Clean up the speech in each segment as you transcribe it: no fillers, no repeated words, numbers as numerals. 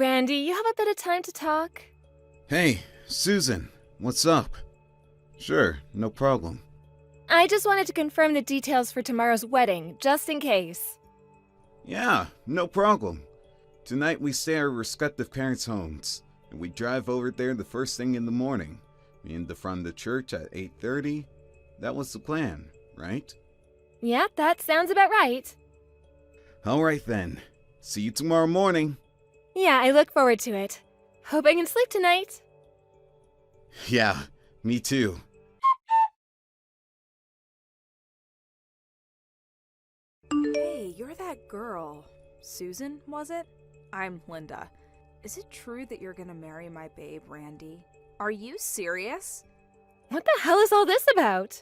Randy, you have a bit of time to talk? Hey, Susan, what's up? Sure, no problem. I just wanted to confirm the details for tomorrow's wedding, just in case. Yeah, no problem. Tonight we stay at our respective parents' homes, and we drive over there the first thing in the morning. We end the front of the church at 8:30. That was the plan, right? Yeah, that sounds about right. Alright then. See you tomorrow morning. Yeah, I look forward to it. Hope I can sleep tonight. Yeah, me too. Hey, you're that girl. Susan, was it? I'm Linda. Is it true that you're gonna marry my babe, Randy? Are you serious? What the hell is all this about?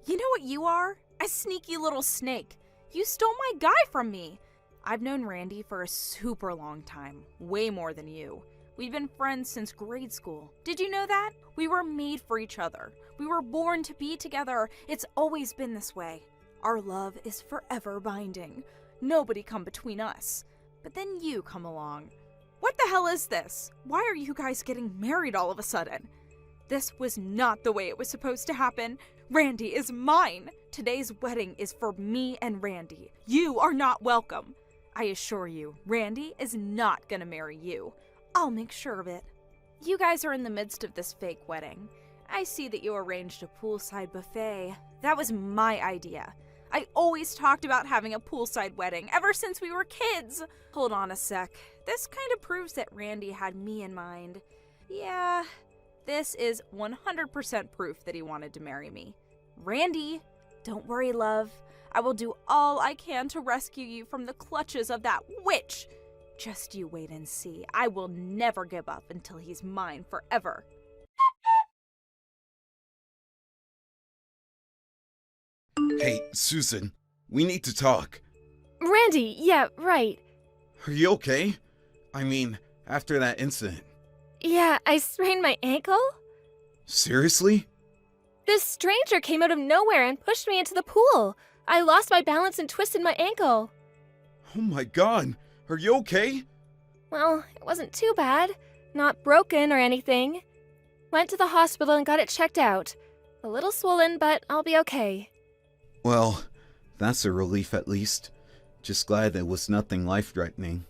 You know what you are? A sneaky little snake. You stole my guy from me. I've known Randy for a super long time, way more than you. We've been friends since grade school. Did you know that? We were made for each other. We were born to be together. It's always been this way. Our love is forever binding. Nobody come between us. But then you come along. What the hell is this? Why are you guys getting married all of a sudden? This was not the way it was supposed to happen. Randy is mine. Today's wedding is for me and Randy. You are not welcome. I assure you, Randy is not gonna marry you. I'll make sure of it. You guys are in the midst of this fake wedding. I see that you arranged a poolside buffet. That was my idea. I always talked about having a poolside wedding ever since we were kids. Hold on a sec. This kind of proves that Randy had me in mind. Yeah, this is 100% proof that he wanted to marry me. Randy, don't worry, love. I will do all I can to rescue you from the clutches of that witch. Just you wait and see. I will never give up until he's mine forever. Hey, Susan, we need to talk. Randy, yeah, right. Are you okay? I mean, after that incident. Yeah, I sprained my ankle? Seriously? This stranger came out of nowhere and pushed me into the pool. I lost my balance and twisted my ankle. Oh my god, are you okay? Well, it wasn't too bad. Not broken or anything. Went to the hospital and got it checked out. A little swollen, but I'll be okay. Well, that's a relief at least. Just glad it was nothing life-threatening.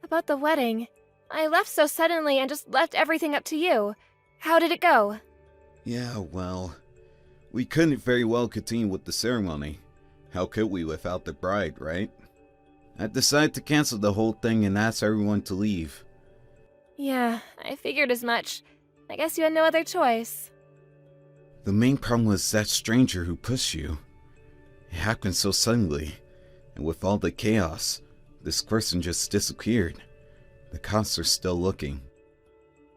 About the wedding, I left so suddenly and just left everything up to you. How did it go? Yeah, well, we couldn't very well continue with the ceremony. How could we without the bride, right? I decided to cancel the whole thing and ask everyone to leave. Yeah, I figured as much. I guess you had no other choice. The main problem was that stranger who pushed you. It happened so suddenly, and with all the chaos, this person just disappeared. The cops are still looking.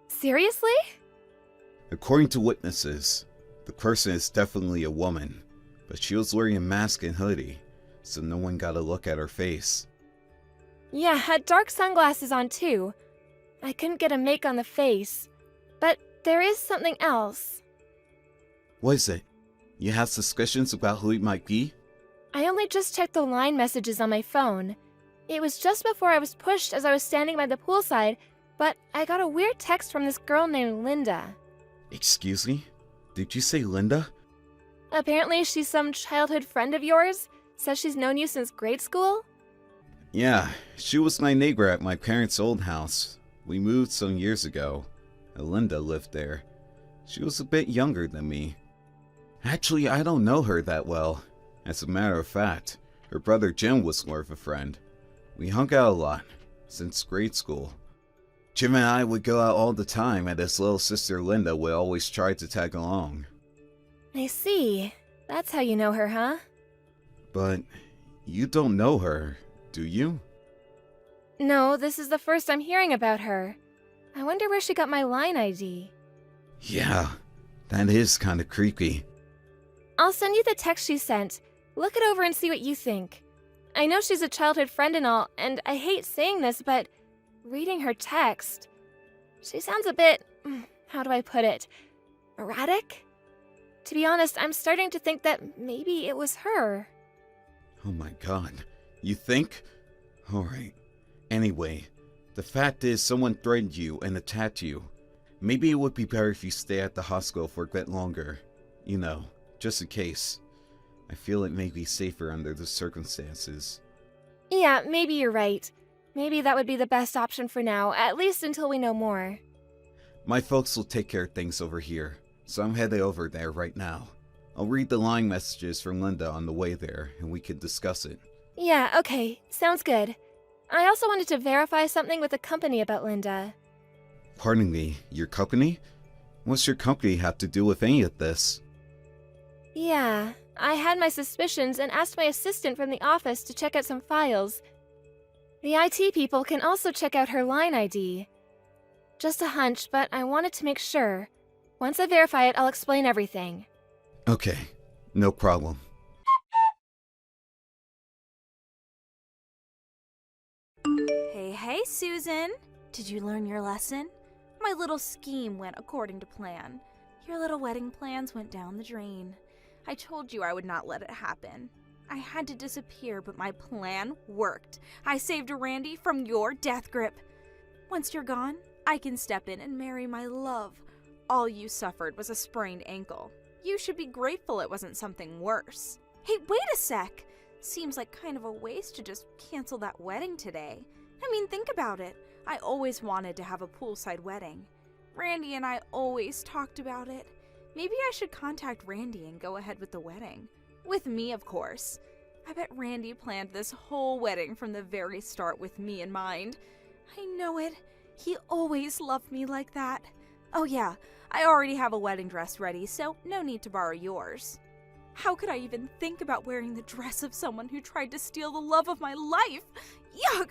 Seriously? According to witnesses, the person is definitely a woman, but she was wearing a mask and hoodie, so no one got a look at her face. Yeah, had dark sunglasses on too. I couldn't get a make on the face. But there is something else. What is it? You have suspicions about who it might be? I only just checked the line messages on my phone. It was just before I was pushed as I was standing by the poolside, but I got a weird text from this girl named Linda. Excuse me? Did you say Linda? Apparently she's some childhood friend of yours. Says she's known you since grade school. Yeah, she was my neighbor at my parents' old house. We moved some years ago. Linda lived there. She was a bit younger than me. Actually, I don't know her that well. As a matter of fact, her brother Jim was more of a friend. We hung out a lot, since grade school. Jim and I would go out all the time, and his little sister Linda would always try to tag along. I see. That's how you know her, huh? But you don't know her, do you? No, this is the first I'm hearing about her. I wonder where she got my line ID. Yeah, that is kind of creepy. I'll send you the text she sent. Look it over and see what you think. I know she's a childhood friend and all, and I hate saying this, but reading her text, she sounds a bit, how do I put it, erratic? To be honest, I'm starting to think that maybe it was her. Oh my god, you think? Alright. Anyway, The fact is, someone threatened you and attacked you. Maybe it would be better if you stay at the hospital for a bit longer. You know, just in case. I feel it may be safer under the circumstances. Yeah, maybe you're right. Maybe that would be the best option for now, at least until we know more. My folks will take care of things over here, so I'm headed over there right now. I'll read the line messages from Linda on the way there, and we can discuss it. Yeah, okay. Sounds good. I also wanted to verify something with the company about Linda. Pardon me, your company? What's your company have to do with any of this? Yeah, I had my suspicions and asked my assistant from the office to check out some files. The IT people can also check out her line ID. Just a hunch, but I wanted to make sure. Once I verify it, I'll explain everything. Okay, no problem. Hey, Susan. Did you learn your lesson? My little scheme went according to plan. Your little wedding plans went down the drain. I told you I would not let it happen. I had to disappear, but my plan worked. I saved Randy from your death grip. Once you're gone, I can step in and marry my love. All you suffered was a sprained ankle. You should be grateful it wasn't something worse. Hey, wait a sec. Seems like kind of a waste to just cancel that wedding today. I mean, think about it. I always wanted to have a poolside wedding. Randy and I always talked about it. Maybe I should contact Randy and go ahead with the wedding. With me, of course. I bet Randy planned this whole wedding from the very start with me in mind. I know it. He always loved me like that. Oh yeah, I already have a wedding dress ready, so no need to borrow yours. How could I even think about wearing the dress of someone who tried to steal the love of my life? Yuck!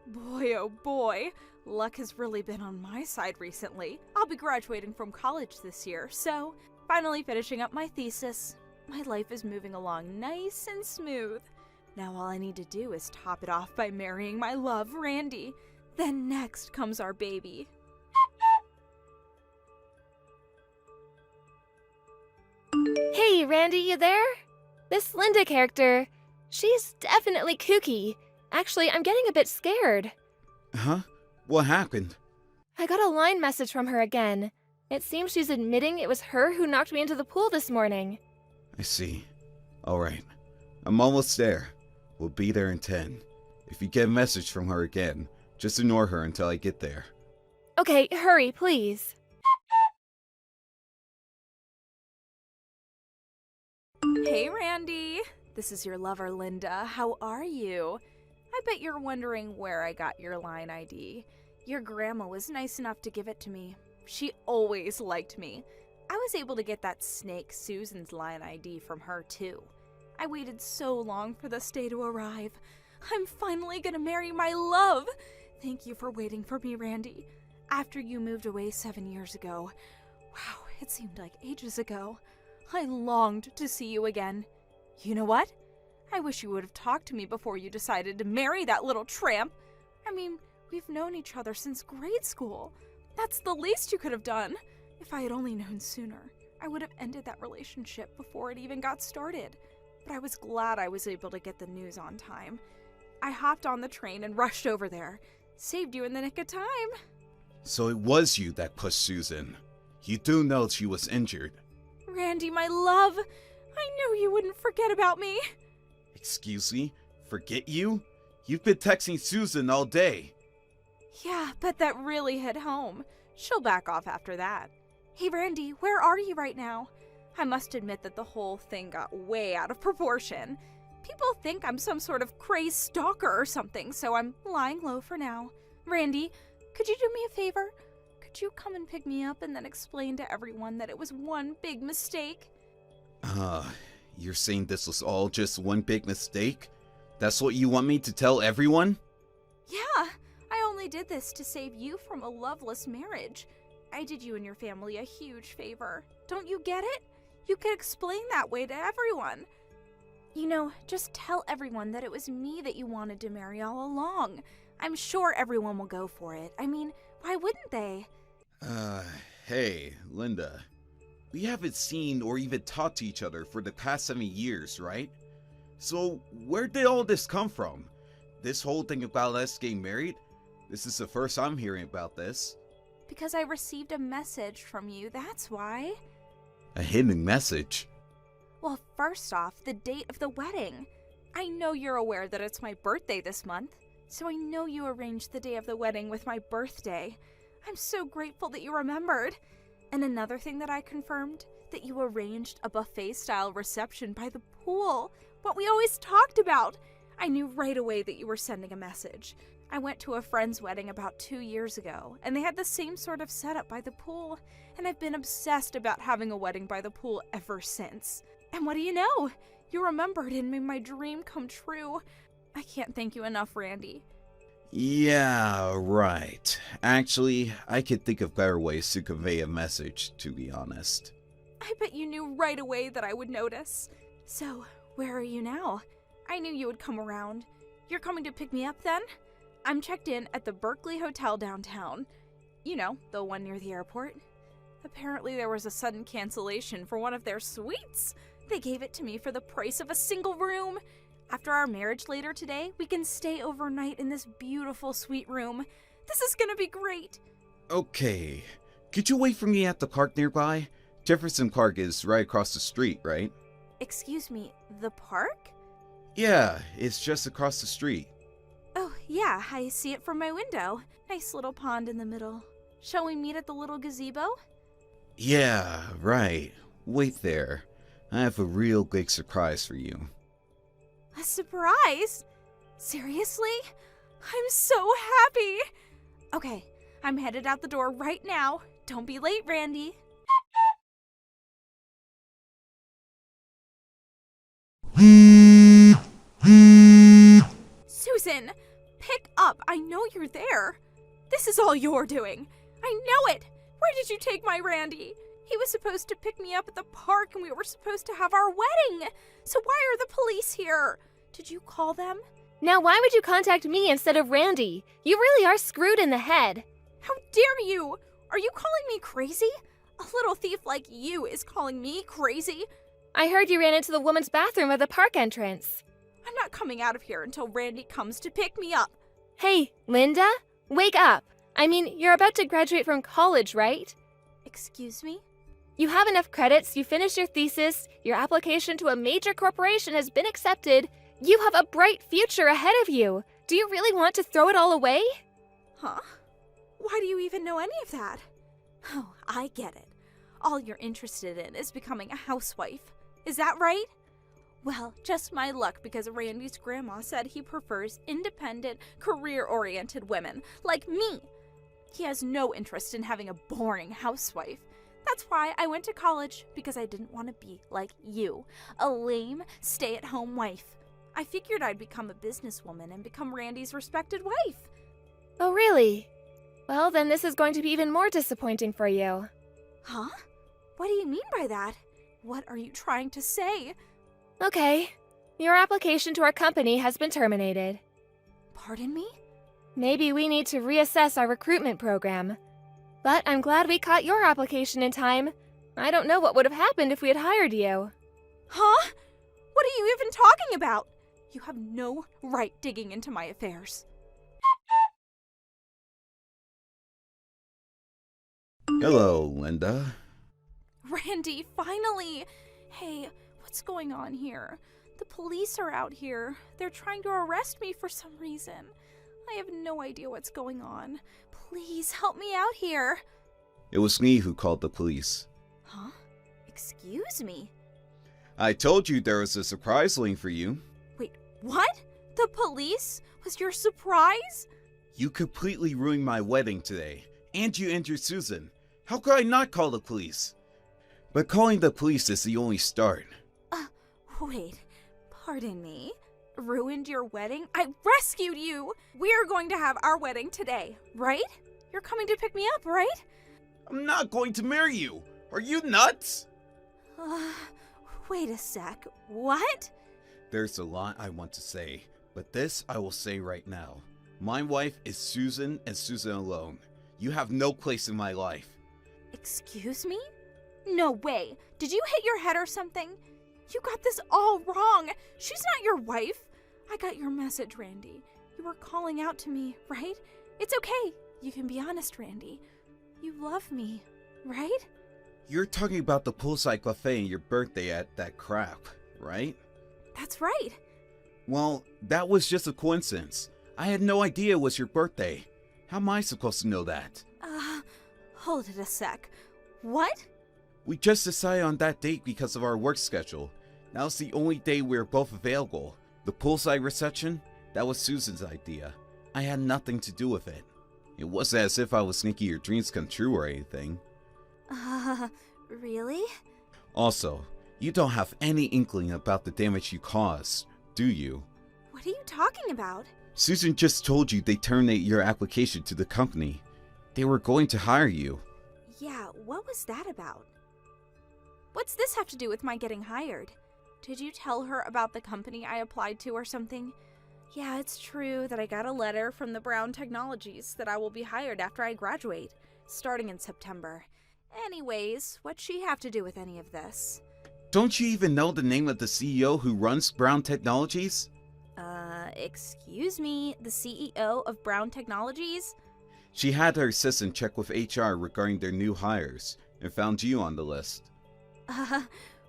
Boy, oh boy, luck has really been on my side recently. I'll be graduating from college this year, so finally finishing up my thesis. My life is moving along nice and smooth. Now all I need to do is top it off by marrying my love, Randy. Then next comes our baby. Hey, Randy, you there? This Linda character, she's definitely kooky. Actually, I'm getting a bit scared. Huh? What happened? I got a line message from her again. It seems she's admitting it was her who knocked me into the pool this morning. I see. Alright. I'm almost there. We'll be there in 10. If you get a message from her again, just ignore her until I get there. Okay, hurry, please. Hey, Randy. This is your lover, Linda. How are you? I bet you're wondering where I got your line ID. Your grandma was nice enough to give it to me. She always liked me. I was able to get that snake Susan's line ID from her, too. I waited so long for this day to arrive. I'm finally gonna marry my love. Thank you for waiting for me, Randy. After you moved away 7 years ago, wow, it seemed like ages ago, I longed to see you again. You know what? I wish you would have talked to me before you decided to marry that little tramp. I mean, we've known each other since grade school. That's the least you could have done. If I had only known sooner, I would have ended that relationship before it even got started. But I was glad I was able to get the news on time. I hopped on the train and rushed over there. Saved you in the nick of time. So it was you that pushed Susan. You do know she was injured. Randy, my love, I knew you wouldn't forget about me. Excuse me? Forget you? You've been texting Susan all day. Yeah, but that really hit home. She'll back off after that. Hey, Randy, where are you right now? I must admit that the whole thing got way out of proportion. People think I'm some sort of crazed stalker or something, so I'm lying low for now. Randy, could you do me a favor? Could you come and pick me up and then explain to everyone that it was one big mistake? You're saying this was all just one big mistake? That's what you want me to tell everyone? Yeah, I only did this to save you from a loveless marriage. I did you and your family a huge favor. Don't you get it? You could explain that way to everyone. You know, just tell everyone that it was me that you wanted to marry all along. I'm sure everyone will go for it. I mean, why wouldn't they? Hey, Linda. We haven't seen or even talked to each other for the past 7 years, right? So, where did all this come from? This whole thing about us getting married? This is the first I'm hearing about this. Because I received a message from you, that's why. A hidden message? Well, first off, the date of the wedding. I know you're aware that it's my birthday this month, so I know you arranged the day of the wedding with my birthday. I'm so grateful that you remembered. And another thing that I confirmed, that you arranged a buffet-style reception by the pool. What we always talked about. I knew right away that you were sending a message. I went to a friend's wedding about 2 years ago, and they had the same sort of setup by the pool, and I've been obsessed about having a wedding by the pool ever since. And what do you know? You remembered and made my dream come true. I can't thank you enough, Randy. Yeah, right. Actually, I could think of better ways to convey a message, to be honest. I bet you knew right away that I would notice. So, where are you now? I knew you would come around. You're coming to pick me up then? I'm checked in at the Berkeley Hotel downtown. You know, the one near the airport. Apparently there was a sudden cancellation for one of their suites. They gave it to me for the price of a single room. After our marriage later today, we can stay overnight in this beautiful suite room. This is gonna be great. Okay. Could you wait for me at the park nearby? Jefferson Park is right across the street, right? Excuse me, the park? Yeah, it's just across the street. Oh, yeah, I see it from my window. Nice little pond in the middle. Shall we meet at the little gazebo? Yeah, right. Wait there. I have a real big surprise for you. A surprise? Seriously? I'm so happy! Okay, I'm headed out the door right now. Don't be late, Randy. Susan, pick up. I know you're there. This is all you're doing. I know it. Where did you take my Randy? He was supposed to pick me up at the park and we were supposed to have our wedding. So why are the police here? Did you call them? Now why would you contact me instead of Randy? You really are screwed in the head. How dare you? Are you calling me crazy? A little thief like you is calling me crazy? I heard you ran into the woman's bathroom at the park entrance. I'm not coming out of here until Randy comes to pick me up. Hey, Linda? Wake up. I mean, you're about to graduate from college, right? Excuse me? You have enough credits, you finished your thesis, your application to a major corporation has been accepted. You have a bright future ahead of you. Do you really want to throw it all away? Huh? Why do you even know any of that? Oh, I get it. All you're interested in is becoming a housewife. Is that right? Well, just my luck because Randy's grandma said he prefers independent, career-oriented women like me. He has no interest in having a boring housewife. That's why I went to college, because I didn't want to be like you, a lame, stay-at-home wife. I figured I'd become a businesswoman and become Randy's respected wife. Oh, really? Well, then this is going to be even more disappointing for you. Huh? What do you mean by that? What are you trying to say? Okay. Your application to our company has been terminated. Pardon me? Maybe we need to reassess our recruitment program. But I'm glad we caught your application in time. I don't know what would have happened if we had hired you. Huh? What are you even talking about? You have no right digging into my affairs. Hello, Linda. Randy, finally! Hey, what's going on here? The police are out here. They're trying to arrest me for some reason. I have no idea what's going on. Please help me out here. It was me who called the police. Huh? Excuse me? I told you there was a surprise waiting for you. Wait, what? The police? Was your surprise? You completely ruined my wedding today, and you injured Susan. How could I not call the police? But calling the police is the only start. Wait, pardon me? Ruined your wedding? I rescued you! We're going to have our wedding today, right? You're coming to pick me up, right? I'm not going to marry you. Are you nuts? Wait a sec. What? There's a lot I want to say, but this I will say right now. My wife is Susan and Susan alone. You have no place in my life. Excuse me? No way. Did you hit your head or something? You got this all wrong. She's not your wife. I got your message, Randy. You were calling out to me, right? It's okay. You can be honest, Randy. You love me, right? You're talking about the poolside cafe and your birthday at that crap, right? That's right. Well, that was just a coincidence. I had no idea it was your birthday. How am I supposed to know that? Hold it a sec. What? We just decided on that date because of our work schedule. Now it's the only day we're both available. The poolside reception? That was Susan's idea. I had nothing to do with it. It wasn't as if I was making your dreams come true or anything. Really? Also, you don't have any inkling about the damage you caused, do you? What are you talking about? Susan just told you they terminated your application to the company. They were going to hire you. Yeah, what was that about? What's this have to do with my getting hired? Did you tell her about the company I applied to or something? Yeah, it's true that I got a letter from the Brown Technologies that I will be hired after I graduate, starting in September. Anyways, what's she have to do with any of this? Don't you even know the name of the CEO who runs Brown Technologies? Excuse me, the CEO of Brown Technologies? She had her assistant check with HR regarding their new hires and found you on the list.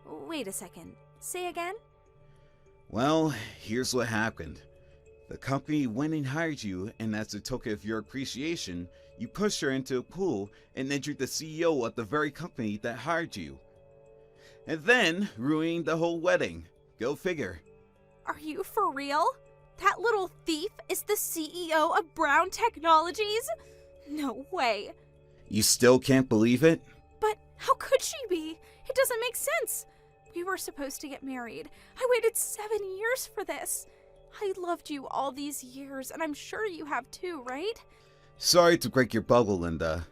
Wait a second. Say again? Well, here's what happened. The company went and hired you, and as a token of your appreciation, you pushed her into a pool and injured the CEO of the very company that hired you. And then ruining the whole wedding. Go figure. Are you for real? That little thief is the CEO of Brown Technologies? No way. You still can't believe it? But how could she be? It doesn't make sense. We were supposed to get married. I waited 7 years for this. I loved you all these years, and I'm sure you have too, right? Sorry to break your bubble, Linda.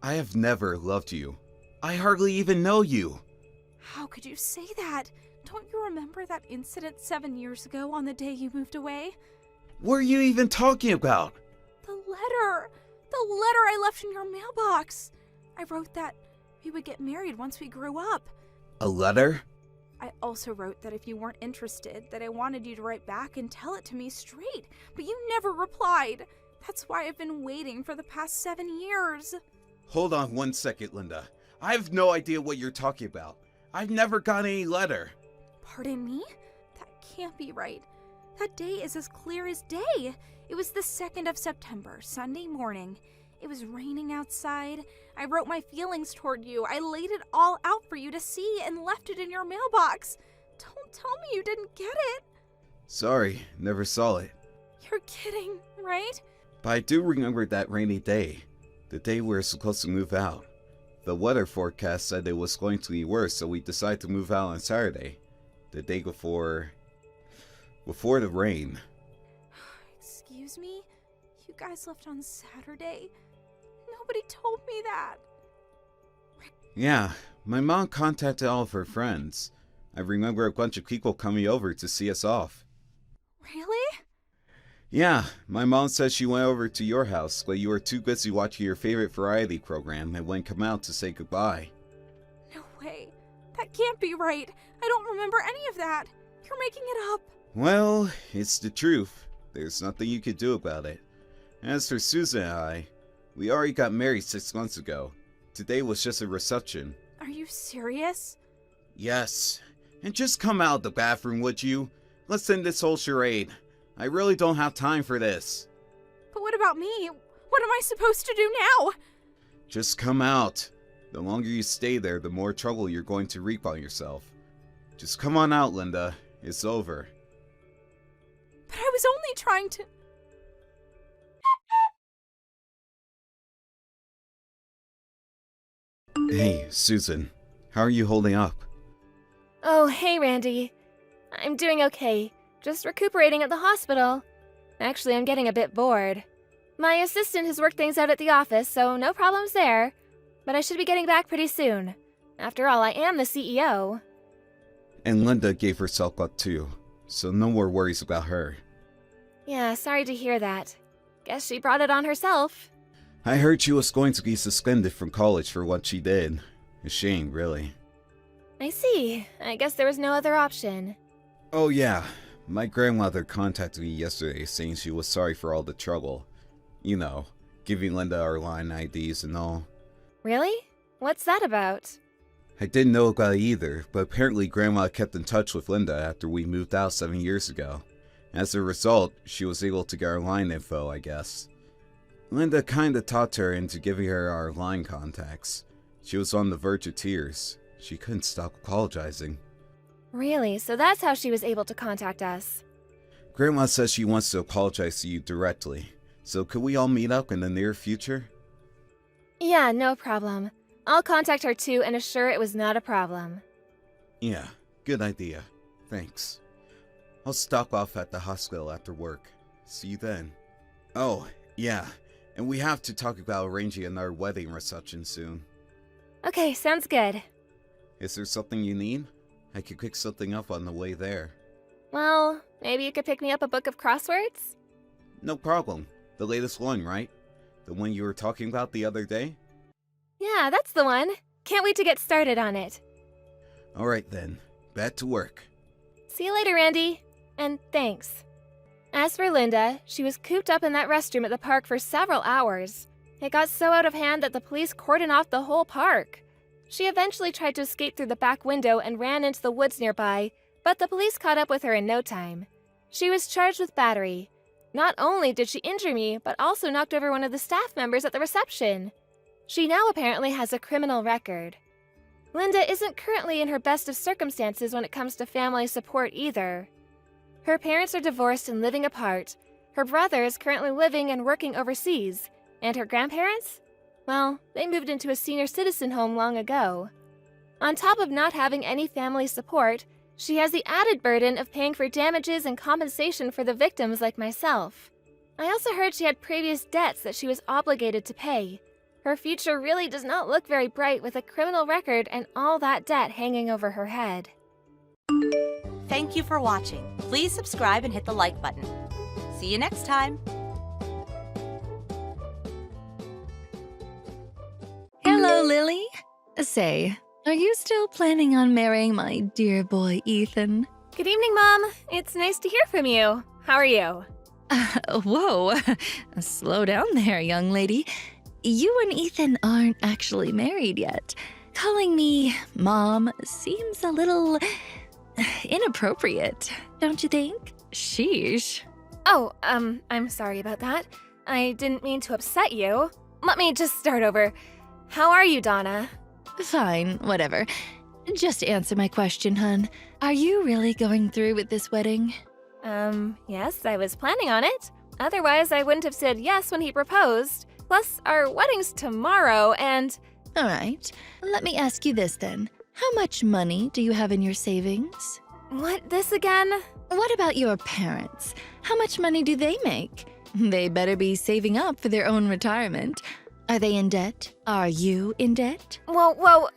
I have never loved you. I hardly even know you. How could you say that? Don't you remember that incident 7 years ago on the day you moved away? What are you even talking about? The letter! The letter I left in your mailbox! I wrote that we would get married once we grew up. A letter? I also wrote that if you weren't interested, that I wanted you to write back and tell it to me straight, but you never replied. That's why I've been waiting for the past 7 years. Hold on 1 second, Linda. I have no idea what you're talking about. I've never got any letter. Pardon me? That can't be right. That day is as clear as day. It was the 2nd of September, Sunday morning. It was raining outside. I wrote my feelings toward you. I laid it all out for you to see and left it in your mailbox. Don't tell me you didn't get it. Sorry, never saw it. You're kidding, right? But I do remember that rainy day. The day we were supposed to move out. The weather forecast said it was going to be worse, so we decided to move out on Saturday. The day before the rain. Excuse me? You guys left on Saturday? Nobody told me that. Yeah, my mom contacted all of her friends. I remember a bunch of people coming over to see us off. Really? Yeah, my mom said she went over to your house, but you were too busy watching your favorite variety program and wouldn't come out to say goodbye. No way. That can't be right. I don't remember any of that. You're making it up. Well, it's the truth. There's nothing you could do about it. As for Susan and I, we already got married 6 months ago. Today was just a reception. Are you serious? Yes. And just come out of the bathroom, would you? Let's end this whole charade. I really don't have time for this. But what about me? What am I supposed to do now? Just come out. The longer you stay there, the more trouble you're going to reap on yourself. Just come on out, Linda. It's over. But I was only trying to... Hey, Susan. How are you holding up? Oh, hey, Randy. I'm doing okay. Just recuperating at the hospital. Actually, I'm getting a bit bored. My assistant has worked things out at the office, so no problems there. But I should be getting back pretty soon. After all, I am the CEO. And Linda gave herself up too, so no more worries about her. Yeah, sorry to hear that. Guess she brought it on herself. I heard she was going to be suspended from college for what she did. A shame, really. I see. I guess there was no other option. Oh yeah, my grandmother contacted me yesterday saying she was sorry for all the trouble. You know, giving Linda our line IDs and all. Really? What's that about? I didn't know about it either, but apparently Grandma kept in touch with Linda after we moved out 7 years ago. As a result, she was able to get our line info, I guess. Linda kinda talked her into giving her our line contacts. She was on the verge of tears. She couldn't stop apologizing. Really? So that's how she was able to contact us. Grandma says she wants to apologize to you directly. So could we all meet up in the near future? Yeah, no problem. I'll contact her too and assure it was not a problem. Yeah, good idea. Thanks. I'll stop off at the hospital after work. See you then. Oh, yeah, and we have to talk about arranging another wedding reception soon. Okay, sounds good. Is there something you need? I could pick something up on the way there. Well, maybe you could pick me up a book of crosswords? No problem. The latest one, right? The one you were talking about the other day? Yeah, that's the one. Can't wait to get started on it. Alright then, back to work. See you later, Randy. And thanks. As for Linda, she was cooped up in that restroom at the park for several hours. It got so out of hand that the police cordoned off the whole park. She eventually tried to escape through the back window and ran into the woods nearby, but the police caught up with her in no time. She was charged with battery. Not only did she injure me, but also knocked over one of the staff members at the reception. She now apparently has a criminal record. Linda isn't currently in her best of circumstances when it comes to family support either. Her parents are divorced and living apart. Her brother is currently living and working overseas. And her grandparents? Well, they moved into a senior citizen home long ago. On top of not having any family support, she has the added burden of paying for damages and compensation for the victims like myself. I also heard she had previous debts that she was obligated to pay. Her future really does not look very bright with a criminal record and all that debt hanging over her head. Thank you for watching. Please subscribe and hit the like button. See you next time. Hello, Lily. Say, are you still planning on marrying my dear boy, Ethan? Good evening, Mom. It's nice to hear from you. How are you? Whoa. Slow down there, young lady. You and Ethan aren't actually married yet. Calling me Mom seems a little inappropriate, don't you think? Sheesh. Oh, I'm sorry about that. I didn't mean to upset you. Let me just start over. How are you, Donna? Fine, whatever. Just answer my question, hun. Are you really going through with this wedding? Yes, I was planning on it. Otherwise, I wouldn't have said yes when he proposed. Plus, our wedding's tomorrow, and... All right. Let me ask you this then. How much money do you have in your savings? What, this again? What about your parents? How much money do they make? They better be saving up for their own retirement. Are they in debt? Are you in debt? Whoa,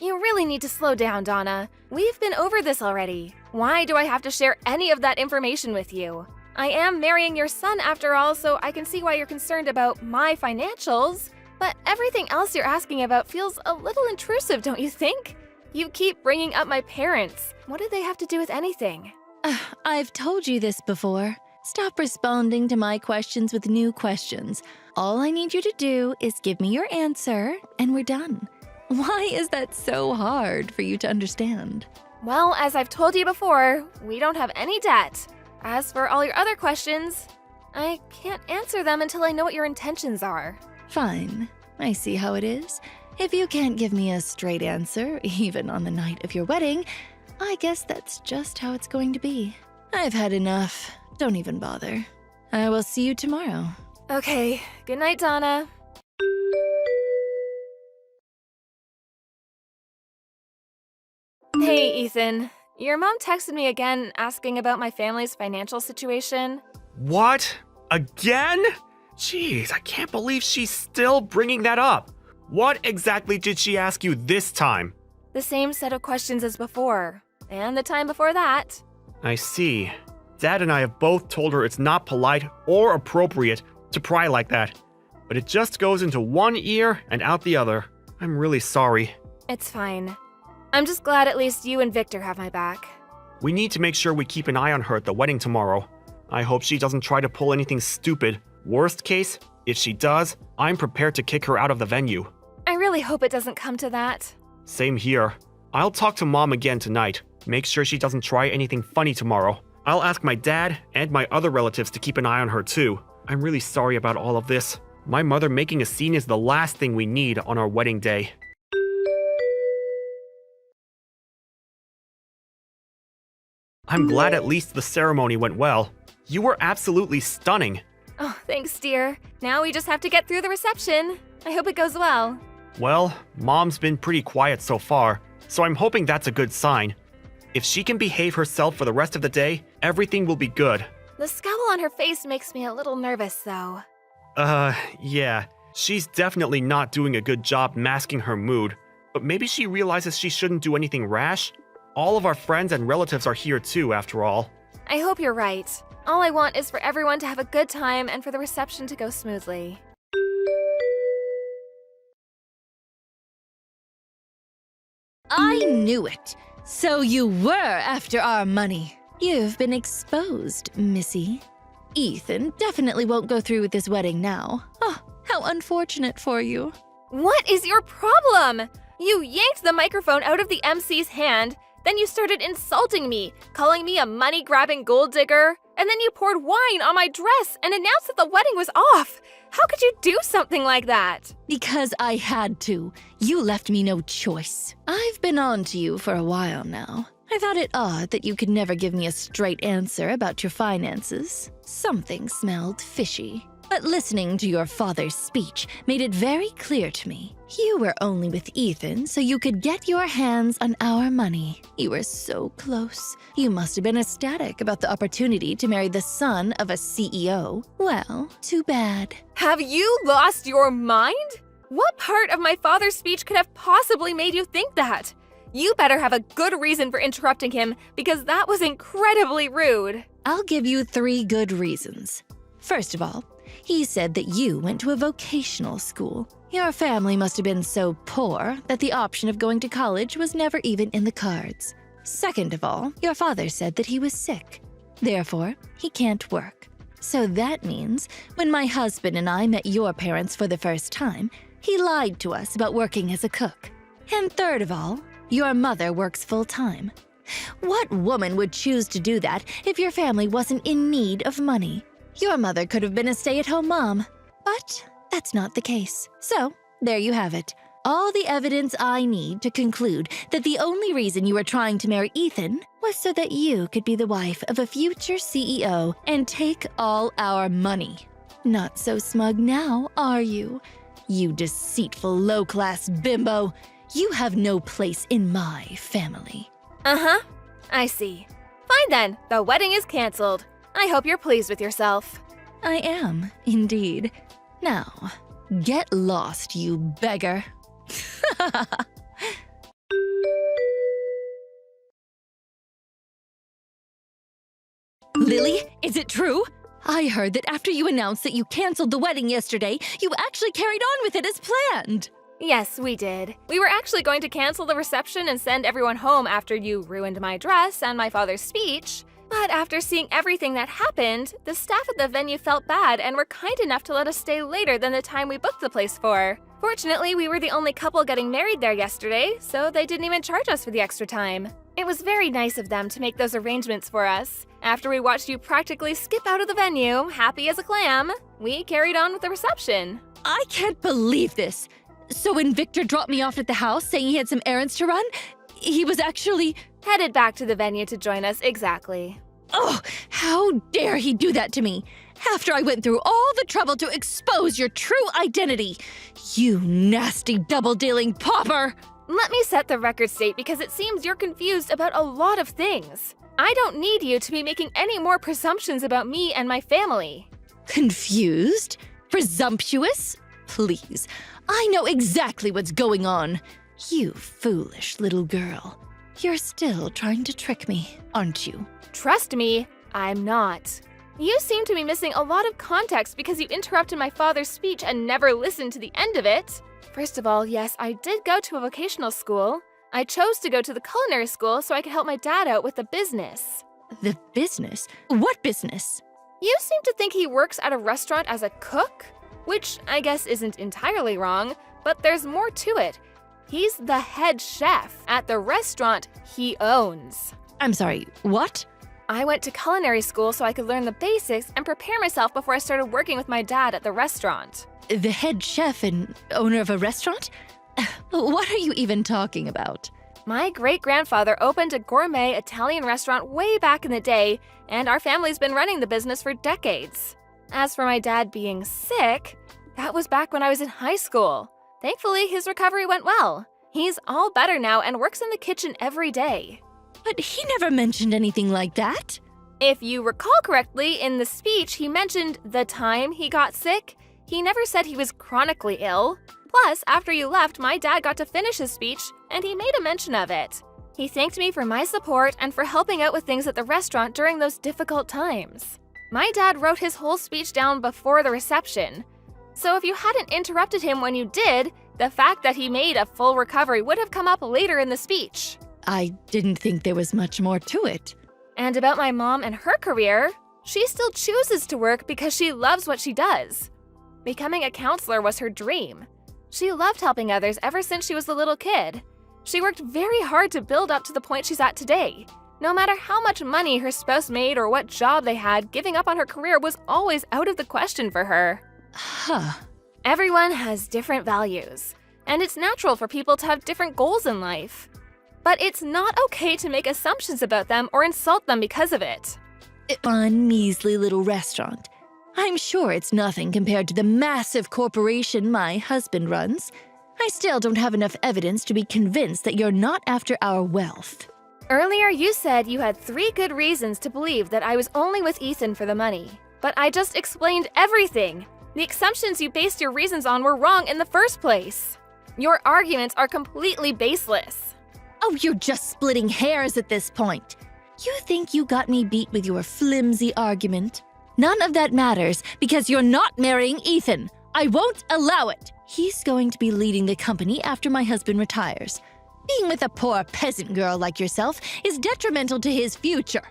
you really need to slow down, Donna. We've been over this already. Why do I have to share any of that information with you? I am marrying your son after all, so I can see why you're concerned about my financials. But everything else you're asking about feels a little intrusive, don't you think? You keep bringing up my parents. What do they have to do with anything? I've told you this before. Stop responding to my questions with new questions. All I need you to do is give me your answer, and we're done. Why is that so hard for you to understand? Well, as I've told you before, we don't have any debt. As for all your other questions, I can't answer them until I know what your intentions are. Fine. I see how it is. If you can't give me a straight answer, even on the night of your wedding, I guess that's just how it's going to be. I've had enough. Don't even bother. I will see you tomorrow. Okay, good night, Donna. Hey, Ethan. Your mom texted me again asking about my family's financial situation. What? Again? Jeez, I can't believe she's still bringing that up. What exactly did she ask you this time? The same set of questions as before, and the time before that. I see. Dad and I have both told her it's not polite or appropriate to pry like that. But it just goes into one ear and out the other. I'm really sorry. It's fine. I'm just glad at least you and Victor have my back. We need to make sure we keep an eye on her at the wedding tomorrow. I hope she doesn't try to pull anything stupid. Worst case, If she does, I'm prepared to kick her out of the venue. I really hope it doesn't come to that. Same here. I'll talk to Mom again tonight. Make sure she doesn't try anything funny tomorrow. I'll ask my dad and my other relatives to keep an eye on her too. I'm really sorry about all of this. My mother making a scene is the last thing we need on our wedding day. I'm glad at least the ceremony went well. You were absolutely stunning. Oh, thanks, dear. Now we just have to get through the reception. I hope it goes well. Well, Mom's been pretty quiet so far, so I'm hoping that's a good sign. If she can behave herself for the rest of the day, everything will be good. The scowl on her face makes me a little nervous, though. Yeah. She's definitely not doing a good job masking her mood, but maybe she realizes she shouldn't do anything rash? All of our friends and relatives are here too, after all. I hope you're right. All I want is for everyone to have a good time and for the reception to go smoothly. I knew it. So you were after our money. You've been exposed, Missy. Ethan definitely won't go through with this wedding now. Oh, how unfortunate for you. What is your problem? You yanked the microphone out of the MC's hand, then you started insulting me, calling me a money-grabbing gold digger, and then you poured wine on my dress and announced that the wedding was off. How could you do something like that? Because I had to. You left me no choice. I've been on to you for a while now. I thought it odd that you could never give me a straight answer about your finances. Something smelled fishy. But listening to your father's speech made it very clear to me. You were only with Ethan so you could get your hands on our money. You were so close. You must have been ecstatic about the opportunity to marry the son of a CEO. Well, too bad. Have you lost your mind? What part of my father's speech could have possibly made you think that? You better have a good reason for interrupting him because that was incredibly rude. I'll give you 3 good reasons. First of all, he said that you went to a vocational school. Your family must have been so poor that the option of going to college was never even in the cards. Second of all, your father said that he was sick. Therefore, he can't work. So that means when my husband and I met your parents for the first time, he lied to us about working as a cook. And third of all, your mother works full-time. What woman would choose to do that if your family wasn't in need of money? Your mother could have been a stay-at-home mom, but that's not the case. So, there you have it. All the evidence I need to conclude that the only reason you were trying to marry Ethan was so that you could be the wife of a future CEO and take all our money. Not so smug now, are you? You deceitful low-class bimbo. You have no place in my family. Uh-huh. I see. Fine then. The wedding is canceled. I hope you're pleased with yourself. I am, indeed. Now, get lost, you beggar. Lily, is it true? I heard that after you announced that you canceled the wedding yesterday, you actually carried on with it as planned. Yes, we did. We were actually going to cancel the reception and send everyone home after you ruined my dress and my father's speech. But after seeing everything that happened, the staff at the venue felt bad and were kind enough to let us stay later than the time we booked the place for. Fortunately, we were the only couple getting married there yesterday, so they didn't even charge us for the extra time. It was very nice of them to make those arrangements for us. After we watched you practically skip out of the venue, happy as a clam, we carried on with the reception. I can't believe this. So when Victor dropped me off at the house saying he had some errands to run, he was actually headed back to the venue to join us, exactly. Oh, how dare he do that to me? After I went through all the trouble to expose your true identity. You nasty double-dealing pauper! Let me set the record straight because it seems you're confused about a lot of things. I don't need you to be making any more presumptions about me and my family. Confused? Presumptuous? Please, I know exactly what's going on. You foolish little girl. You're still trying to trick me, aren't you? Trust me, I'm not. You seem to be missing a lot of context because you interrupted my father's speech and never listened to the end of it. First of all, yes, I did go to a vocational school. I chose to go to the culinary school so I could help my dad out with the business. The business? What business? You seem to think he works at a restaurant as a cook? which I guess isn't entirely wrong, but there's more to it. He's the head chef at the restaurant he owns. I'm sorry, what? I went to culinary school so I could learn the basics and prepare myself before I started working with my dad at the restaurant. The head chef and owner of a restaurant? What are you even talking about? My great-grandfather opened a gourmet Italian restaurant way back in the day, and our family's been running the business for decades. As for my dad being sick, that was back when I was in high school. Thankfully, his recovery went well. He's all better now and works in the kitchen every day. But he never mentioned anything like that. If you recall correctly, in the speech, he mentioned the time he got sick. He never said he was chronically ill. Plus, after you left, my dad got to finish his speech, and he made a mention of it. He thanked me for my support and for helping out with things at the restaurant during those difficult times. My dad wrote his whole speech down before the reception. So if you hadn't interrupted him when you did, the fact that he made a full recovery would have come up later in the speech. I didn't think there was much more to it. And about my mom and her career, she still chooses to work because she loves what she does. Becoming a counselor was her dream. She loved helping others ever since she was a little kid. She worked very hard to build up to the point she's at today. No matter how much money her spouse made or what job they had, giving up on her career was always out of the question for her. Huh. Everyone has different values, and it's natural for people to have different goals in life. But it's not okay to make assumptions about them or insult them because of it. One measly little restaurant. I'm sure it's nothing compared to the massive corporation my husband runs. I still don't have enough evidence to be convinced that you're not after our wealth. Earlier, you said you had 3 good reasons to believe that I was only with Ethan for the money. But I just explained everything. The assumptions you based your reasons on were wrong in the first place. Your arguments are completely baseless. Oh, you're just splitting hairs at this point. You think you got me beat with your flimsy argument? None of that matters because you're not marrying Ethan. I won't allow it. He's going to be leading the company after my husband retires. Being with a poor peasant girl like yourself is detrimental to his future.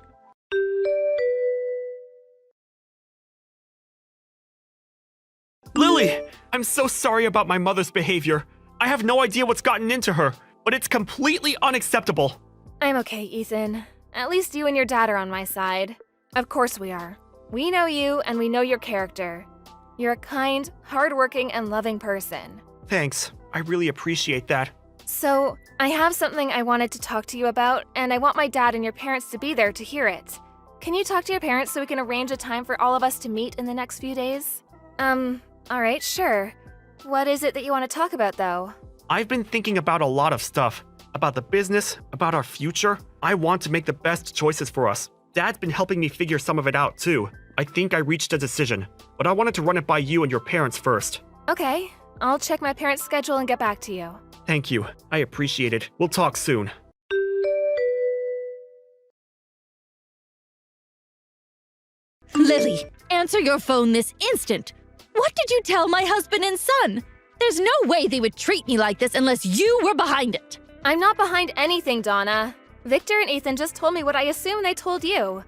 Lily! I'm so sorry about my mother's behavior. I have no idea what's gotten into her, but it's completely unacceptable. I'm okay, Ethan. At least you and your dad are on my side. Of course we are. We know you and we know your character. You're a kind, hardworking, and loving person. Thanks. I really appreciate that. So, I have something I wanted to talk to you about, and I want my dad and your parents to be there to hear it. Can you talk to your parents so we can arrange a time for all of us to meet in the next few days? Alright, sure. What is it that you want to talk about, though? I've been thinking about a lot of stuff. About the business, about our future. I want to make the best choices for us. Dad's been helping me figure some of it out, too. I think I reached a decision, but I wanted to run it by you and your parents first. Okay, I'll check my parents' schedule and get back to you. Thank you. I appreciate it. We'll talk soon. Lily, answer your phone this instant. What did you tell my husband and son? There's no way they would treat me like this unless you were behind it. I'm not behind anything, Donna. Victor and Ethan just told me what I assume they told you.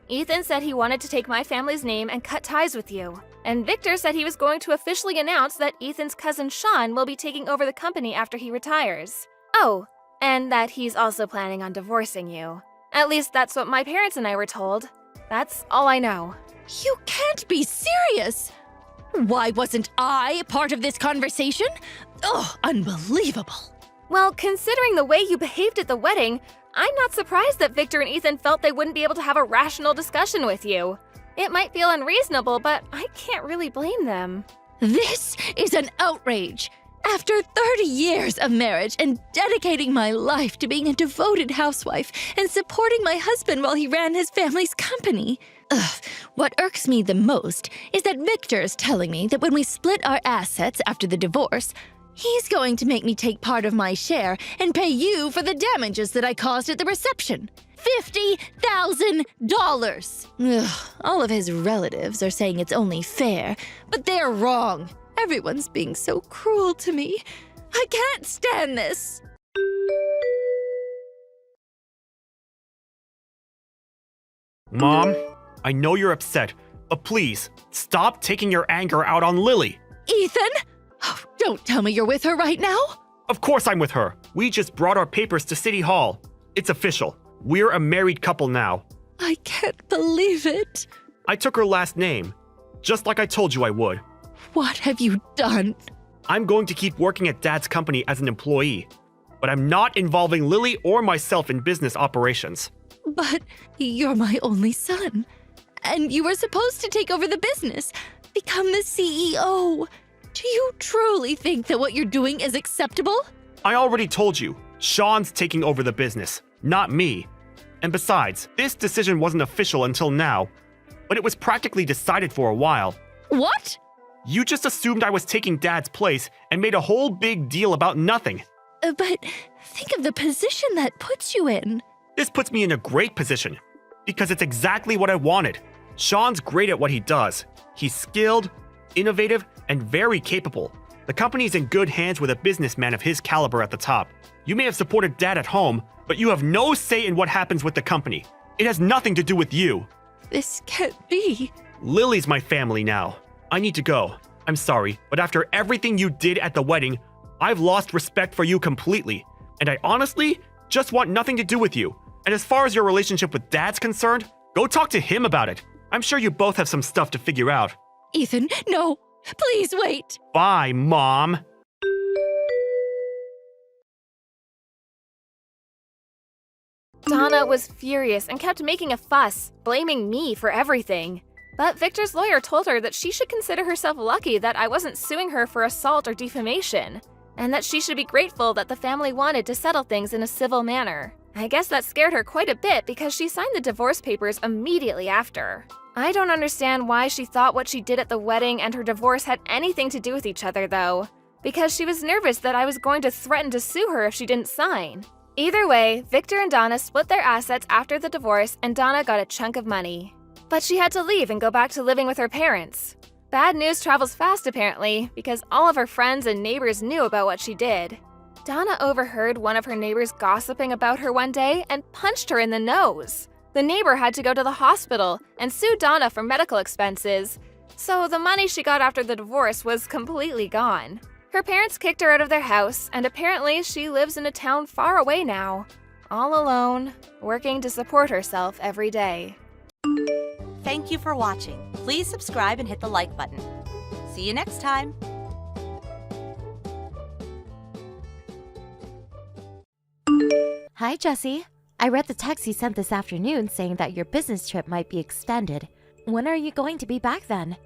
Ethan said he wanted to take my family's name and cut ties with you. And Victor said he was going to officially announce that Ethan's cousin Sean will be taking over the company after he retires. Oh, and that he's also planning on divorcing you. At least that's what my parents and I were told. That's all I know. You can't be serious! Why wasn't I part of this conversation? Ugh, unbelievable. Well, considering the way you behaved at the wedding, I'm not surprised that Victor and Ethan felt they wouldn't be able to have a rational discussion with you. It might feel unreasonable, but I can't really blame them. This is an outrage. After 30 years of marriage and dedicating my life to being a devoted housewife and supporting my husband while he ran his family's company. What irks me the most is that Victor's telling me that when we split our assets after the divorce, he's going to make me take part of my share and pay you for the damages that I caused at the reception. $50,000! All of his relatives are saying it's only fair, but they're wrong. Everyone's being so cruel to me. I can't stand this. Mom, I know you're upset, but please, stop taking your anger out on Lily. Ethan? Oh, don't tell me you're with her right now. Of course I'm with her. We just brought our papers to City Hall. It's official. We're a married couple now. I can't believe it. I took her last name, just like I told you I would. What have you done? I'm going to keep working at Dad's company as an employee, but I'm not involving Lily or myself in business operations. But you're my only son. And you were supposed to take over the business, become the CEO. Do you truly think that what you're doing is acceptable? I already told you, Sean's taking over the business, not me. And besides, this decision wasn't official until now, but it was practically decided for a while. What? You just assumed I was taking Dad's place and made a whole big deal about nothing. But think of the position that puts you in. This puts me in a great position, because it's exactly what I wanted. Sean's great at what he does. He's skilled, innovative, and very capable. The company's in good hands with a businessman of his caliber at the top. You may have supported Dad at home, but you have no say in what happens with the company. It has nothing to do with you. This can't be. Lily's my family now. I need to go. I'm sorry, but after everything you did at the wedding, I've lost respect for you completely. And I honestly just want nothing to do with you. And as far as your relationship with Dad's concerned, go talk to him about it. I'm sure you both have some stuff to figure out. Ethan, no. Please wait. Bye, Mom. Donna was furious and kept making a fuss, blaming me for everything. But Victor's lawyer told her that she should consider herself lucky that I wasn't suing her for assault or defamation, and that she should be grateful that the family wanted to settle things in a civil manner. I guess that scared her quite a bit because she signed the divorce papers immediately after. I don't understand why she thought what she did at the wedding and her divorce had anything to do with each other, though, because she was nervous that I was going to threaten to sue her if she didn't sign. Either way, Victor and Donna split their assets after the divorce, and Donna got a chunk of money. But she had to leave and go back to living with her parents. Bad news travels fast, apparently, because all of her friends and neighbors knew about what she did. Donna overheard one of her neighbors gossiping about her one day and punched her in the nose. The neighbor had to go to the hospital and sue Donna for medical expenses, so the money she got after the divorce was completely gone. Her parents kicked her out of their house, and apparently she lives in a town far away now, all alone, working to support herself every day. Thank you for watching. Please subscribe and hit the like button. See you next time. Hi, Jesse. I read the text you sent this afternoon saying that your business trip might be extended. When are you going to be back then?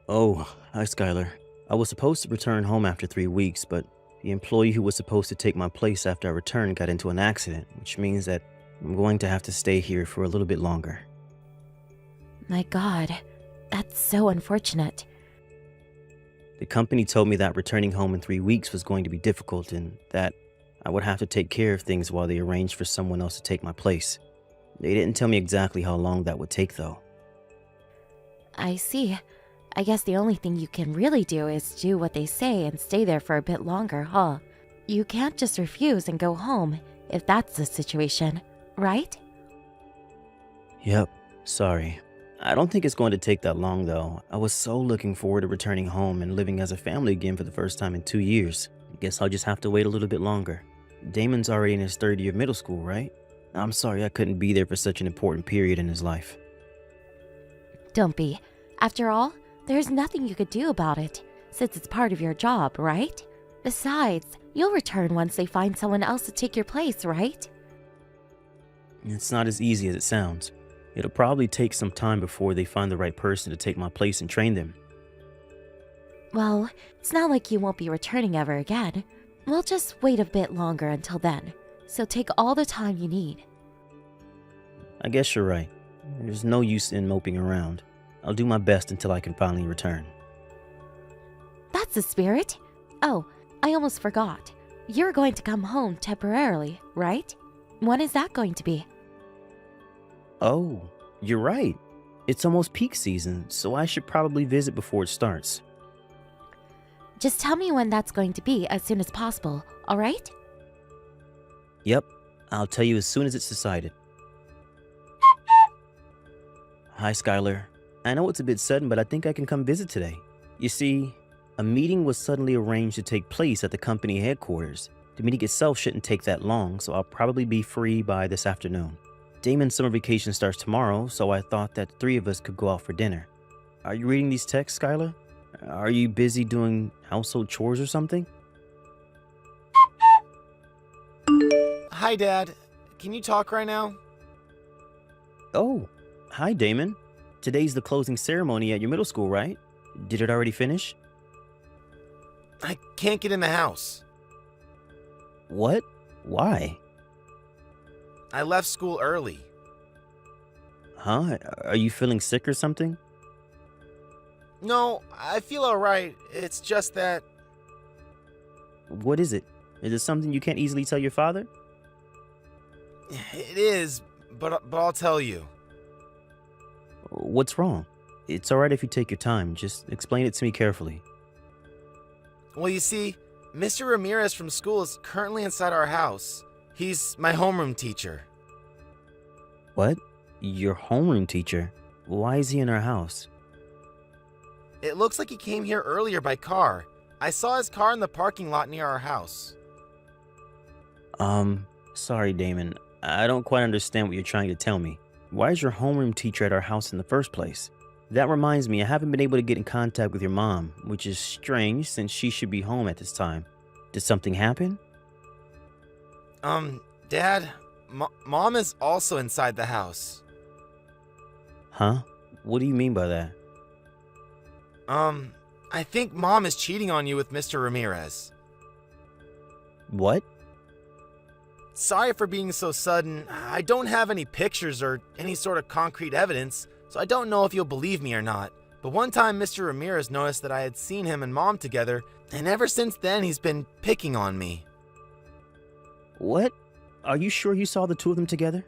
Oh, hi, Skylar. I was supposed to return home after 3 weeks, but the employee who was supposed to take my place after I returned got into an accident, which means that I'm going to have to stay here for a little bit longer. My God, that's so unfortunate. The company told me that returning home in 3 weeks was going to be difficult and that I would have to take care of things while they arranged for someone else to take my place. They didn't tell me exactly how long that would take, though. I see. I guess the only thing you can really do is do what they say and stay there for a bit longer, huh? You can't just refuse and go home if that's the situation, right? Yep, sorry. I don't think it's going to take that long, though. I was so looking forward to returning home and living as a family again for the first time in 2 years. I guess I'll just have to wait a little bit longer. Damon's already in his 3rd year of middle school, right? I'm sorry I couldn't be there for such an important period in his life. Don't be. After all, there's nothing you could do about it, since it's part of your job, right? Besides, you'll return once they find someone else to take your place, right? It's not as easy as it sounds. It'll probably take some time before they find the right person to take my place and train them. Well, it's not like you won't be returning ever again. We'll just wait a bit longer until then, so take all the time you need. I guess you're right. There's no use in moping around. I'll do my best until I can finally return. That's the spirit. Oh, I almost forgot. You're going to come home temporarily, right? When is that going to be? Oh, you're right. It's almost peak season, so I should probably visit before it starts. Just tell me when that's going to be as soon as possible, all right? Yep, I'll tell you as soon as it's decided. Hi, Skylar. I know it's a bit sudden, but I think I can come visit today. You see, a meeting was suddenly arranged to take place at the company headquarters. The meeting itself shouldn't take that long, so I'll probably be free by this afternoon. Damon's summer vacation starts tomorrow, so I thought that the three of us could go out for dinner. Are you reading these texts, Skylar? Are you busy doing household chores or something? Hi, Dad. Can you talk right now? Oh, hi, Damon. Today's the closing ceremony at your middle school, right? Did it already finish? I can't get in the house. What? Why? I left school early. Huh? Are you feeling sick or something? No, I feel alright. It's just that... What is it? Is it something you can't easily tell your father? It is, but I'll tell you. What's wrong? It's alright if you take your time. Just explain it to me carefully. Well, you see, Mr. Ramirez from school is currently inside our house. He's my homeroom teacher. What? Your homeroom teacher? Why is he in our house? It looks like he came here earlier by car. I saw his car in the parking lot near our house. Sorry, Damon. I don't quite understand what you're trying to tell me. Why is your homeroom teacher at our house in the first place? That reminds me, I haven't been able to get in contact with your mom, which is strange since she should be home at this time. Did something happen? Dad, Mom is also inside the house. Huh? What do you mean by that? I think Mom is cheating on you with Mr. Ramirez. What? Sorry for being so sudden. I don't have any pictures or any sort of concrete evidence, so I don't know if you'll believe me or not. But one time Mr. Ramirez noticed that I had seen him and Mom together, and ever since then he's been picking on me. What? Are you sure you saw the two of them together?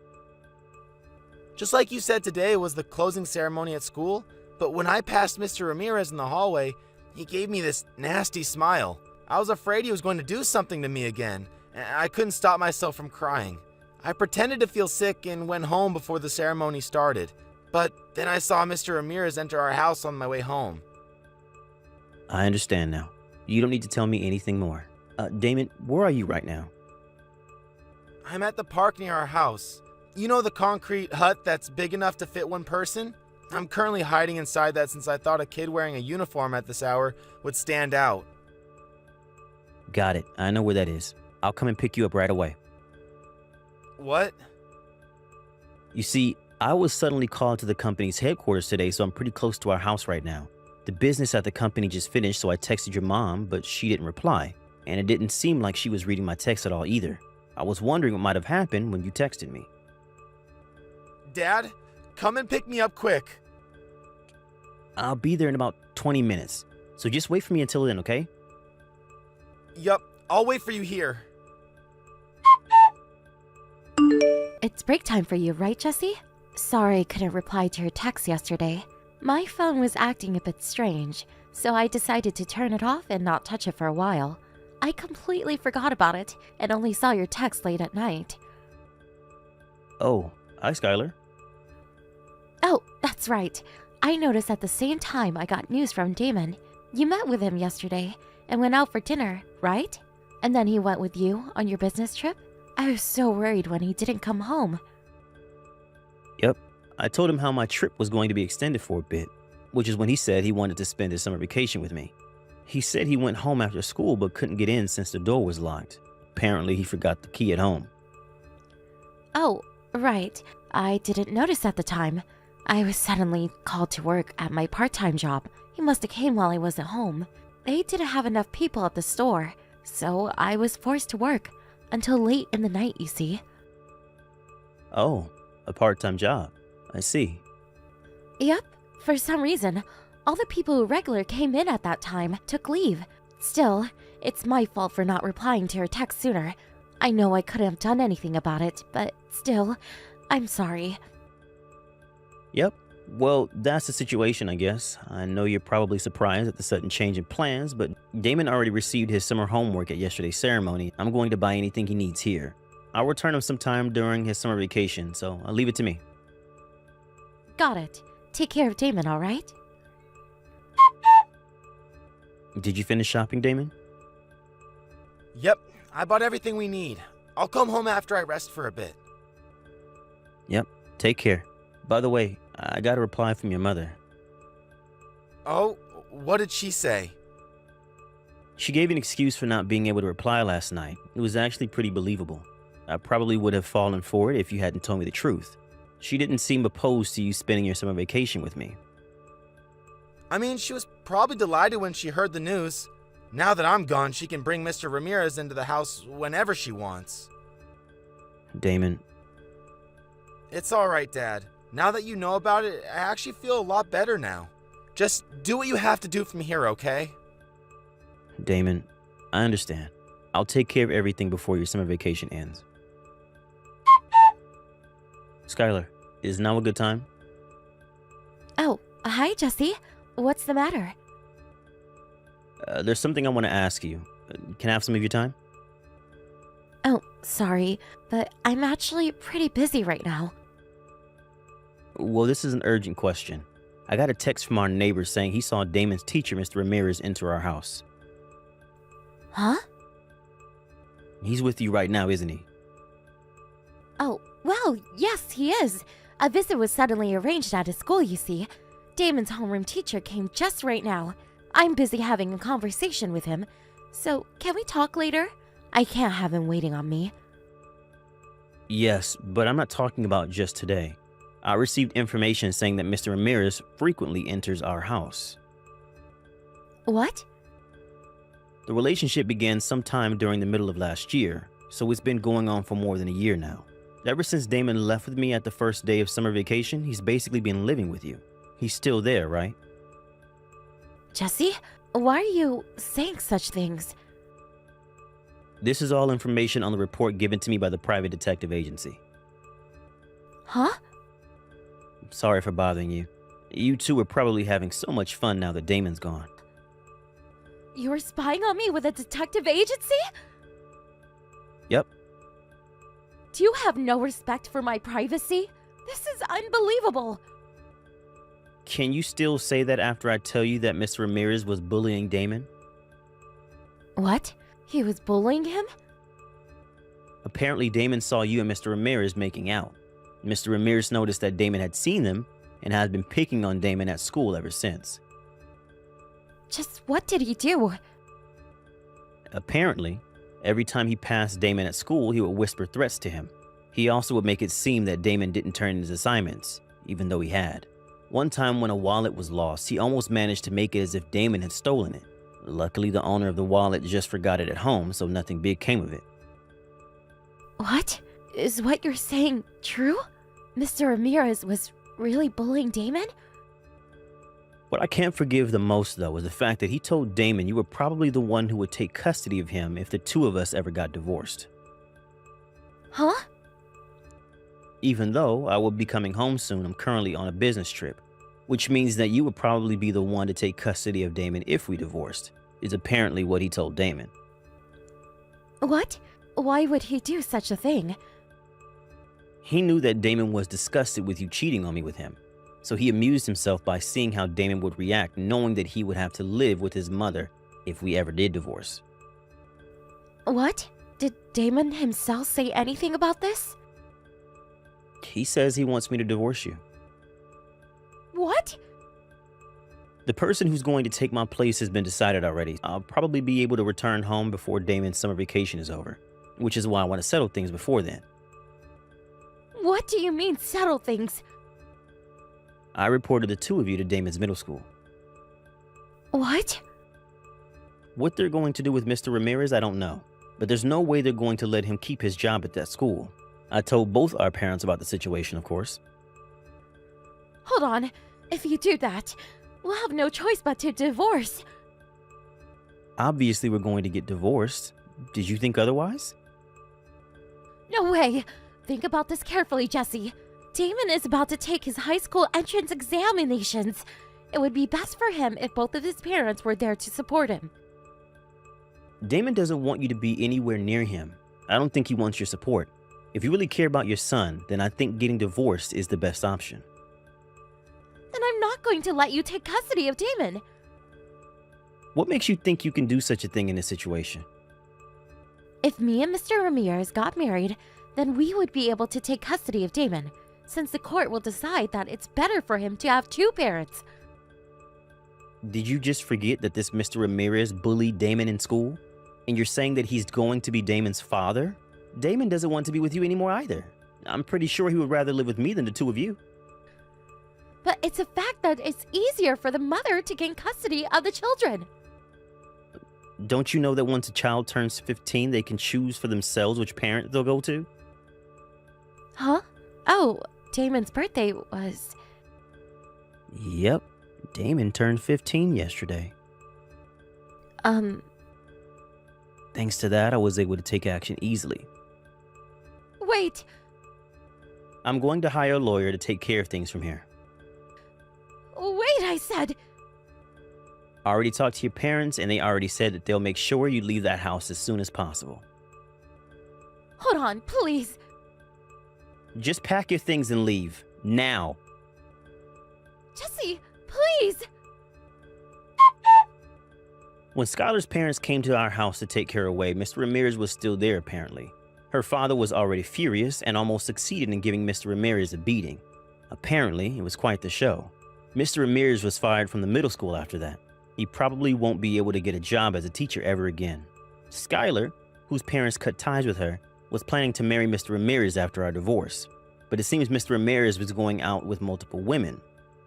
Just like you said today was the closing ceremony at school, but when I passed Mr. Ramirez in the hallway, he gave me this nasty smile. I was afraid he was going to do something to me again, and I couldn't stop myself from crying. I pretended to feel sick and went home before the ceremony started, but then I saw Mr. Ramirez enter our house on my way home. I understand now. You don't need to tell me anything more. Damon, where are you right now? I'm at the park near our house. You know the concrete hut that's big enough to fit one person? I'm currently hiding inside that since I thought a kid wearing a uniform at this hour would stand out. Got it. I know where that is. I'll come and pick you up right away. What? You see, I was suddenly called to the company's headquarters today, so I'm pretty close to our house right now. The business at the company just finished, so I texted your mom, but she didn't reply. And it didn't seem like she was reading my text at all either. I was wondering what might have happened when you texted me. Dad, come and pick me up quick. I'll be there in about 20 minutes, so just wait for me until then, okay? Yup, I'll wait for you here. It's break time for you, right, Jessie? Sorry I couldn't reply to your text yesterday. My phone was acting a bit strange, so I decided to turn it off and not touch it for a while. I completely forgot about it and only saw your text late at night. Oh, hi, Skylar. Oh, that's right. I noticed at the same time I got news from Damon. You met with him yesterday and went out for dinner, right? And then he went with you on your business trip? I was so worried when he didn't come home. Yep, I told him how my trip was going to be extended for a bit, which is when he said he wanted to spend his summer vacation with me. He said he went home after school but couldn't get in since the door was locked. Apparently he forgot the key at home. Oh, right. I didn't notice at the time. I was suddenly called to work at my part-time job. He must have came while I wasn't home. They didn't have enough people at the store, so I was forced to work until late in the night, you see. Oh, a part-time job. I see. Yep, for some reason, all the people who regular came in at that time took leave. Still, it's my fault for not replying to your text sooner. I know I couldn't have done anything about it, but still, I'm sorry. Yep. Well, that's the situation, I guess. I know you're probably surprised at the sudden change in plans, but Damon already received his summer homework at yesterday's ceremony. I'm going to buy anything he needs here. I'll return him sometime during his summer vacation, so I'll leave it to me. Got it. Take care of Damon, all right? Did you finish shopping, Damon? Yep, I bought everything we need. I'll come home after I rest for a bit. Yep, take care. By the way, I got a reply from your mother. Oh, what did she say? She gave an excuse for not being able to reply last night. It was actually pretty believable. I probably would have fallen for it if you hadn't told me the truth. She didn't seem opposed to you spending your summer vacation with me. I mean, she was probably delighted when she heard the news. Now that I'm gone, she can bring Mr. Ramirez into the house whenever she wants. Damon. It's alright, Dad. Now that you know about it, I actually feel a lot better now. Just do what you have to do from here, okay? Damon, I understand. I'll take care of everything before your summer vacation ends. Skylar, is now a good time? Oh, hi, Jesse. What's the matter? There's something I want to ask you. Can I have some of your time? Oh, sorry, but I'm actually pretty busy right now. Well, this is an urgent question. I got a text from our neighbor saying he saw Damon's teacher, Mr. Ramirez, enter our house. Huh? He's with you right now, isn't he? Oh, well, yes, he is. A visit was suddenly arranged at his school, you see. Damon's homeroom teacher came just right now. I'm busy having a conversation with him. So, can we talk later? I can't have him waiting on me. Yes, but I'm not talking about just today. I received information saying that Mr. Ramirez frequently enters our house. What? The relationship began sometime during the middle of last year, so it's been going on for more than a year now. Ever since Damon left with me at the first day of summer vacation, he's basically been living with you. He's still there, right? Jesse, why are you saying such things? This is all information on the report given to me by the private detective agency. Huh? Sorry for bothering you. You two are probably having so much fun now that Damon's gone. You were spying on me with a detective agency? Yep. Do you have no respect for my privacy? This is unbelievable. Can you still say that after I tell you that Mr. Ramirez was bullying Damon? What? He was bullying him? Apparently, Damon saw you and Mr. Ramirez making out. Mr. Ramirez noticed that Damon had seen them and has been picking on Damon at school ever since. Just what did he do? Apparently, every time he passed Damon at school, he would whisper threats to him. He also would make it seem that Damon didn't turn in his assignments, even though he had. One time when a wallet was lost, he almost managed to make it as if Damon had stolen it. Luckily, the owner of the wallet just forgot it at home, so nothing big came of it. What? Is what you're saying true? Mr. Ramirez was really bullying Damon? What I can't forgive the most, though, is the fact that he told Damon you were probably the one who would take custody of him if the two of us ever got divorced. Huh? Even though I will be coming home soon, I'm currently on a business trip, which means that you would probably be the one to take custody of Damon if we divorced, is apparently what he told Damon. What? Why would he do such a thing? He knew that Damon was disgusted with you cheating on me with him, so he amused himself by seeing how Damon would react, knowing that he would have to live with his mother if we ever did divorce. What? Did Damon himself say anything about this? He says he wants me to divorce you. What? The person who's going to take my place has been decided already. I'll probably be able to return home before Damon's summer vacation is over, which is why I want to settle things before then. What do you mean, settle things? I reported the two of you to Damon's middle school. What? What they're going to do with Mr. Ramirez, I don't know. But there's no way they're going to let him keep his job at that school. I told both our parents about the situation, of course. Hold on. If you do that, we'll have no choice but to divorce. Obviously, we're going to get divorced. Did you think otherwise? No way. Think about this carefully, Jesse. Damon is about to take his high school entrance examinations. It would be best for him if both of his parents were there to support him. Damon doesn't want you to be anywhere near him. I don't think he wants your support. If you really care about your son, then I think getting divorced is the best option. Then I'm not going to let you take custody of Damon. What makes you think you can do such a thing in this situation? If me and Mr. Ramirez got married, then we would be able to take custody of Damon, since the court will decide that it's better for him to have two parents. Did you just forget that this Mr. Ramirez bullied Damon in school? And you're saying that he's going to be Damon's father? Damon doesn't want to be with you anymore either. I'm pretty sure he would rather live with me than the two of you. But it's a fact that it's easier for the mother to gain custody of the children. Don't you know that once a child turns 15, they can choose for themselves which parent they'll go to? Huh? Oh, Damon's birthday was... Yep, Damon turned 15 yesterday. Thanks to that, I was able to take action easily. Wait, I'm going to hire a lawyer to take care of things from here. I said... I already talked to your parents, and they already said that they'll make sure you leave that house as soon as possible. Hold on, please. Just pack your things and leave. Now. Jesse, please. When Skylar's parents came to our house to take her away, Mr. Ramirez was still there apparently. Her father was already furious and almost succeeded in giving Mr. Ramirez a beating. Apparently, it was quite the show. Mr. Ramirez was fired from the middle school after that. He probably won't be able to get a job as a teacher ever again. Skylar, whose parents cut ties with her, was planning to marry Mr. Ramirez after our divorce. But it seems Mr. Ramirez was going out with multiple women.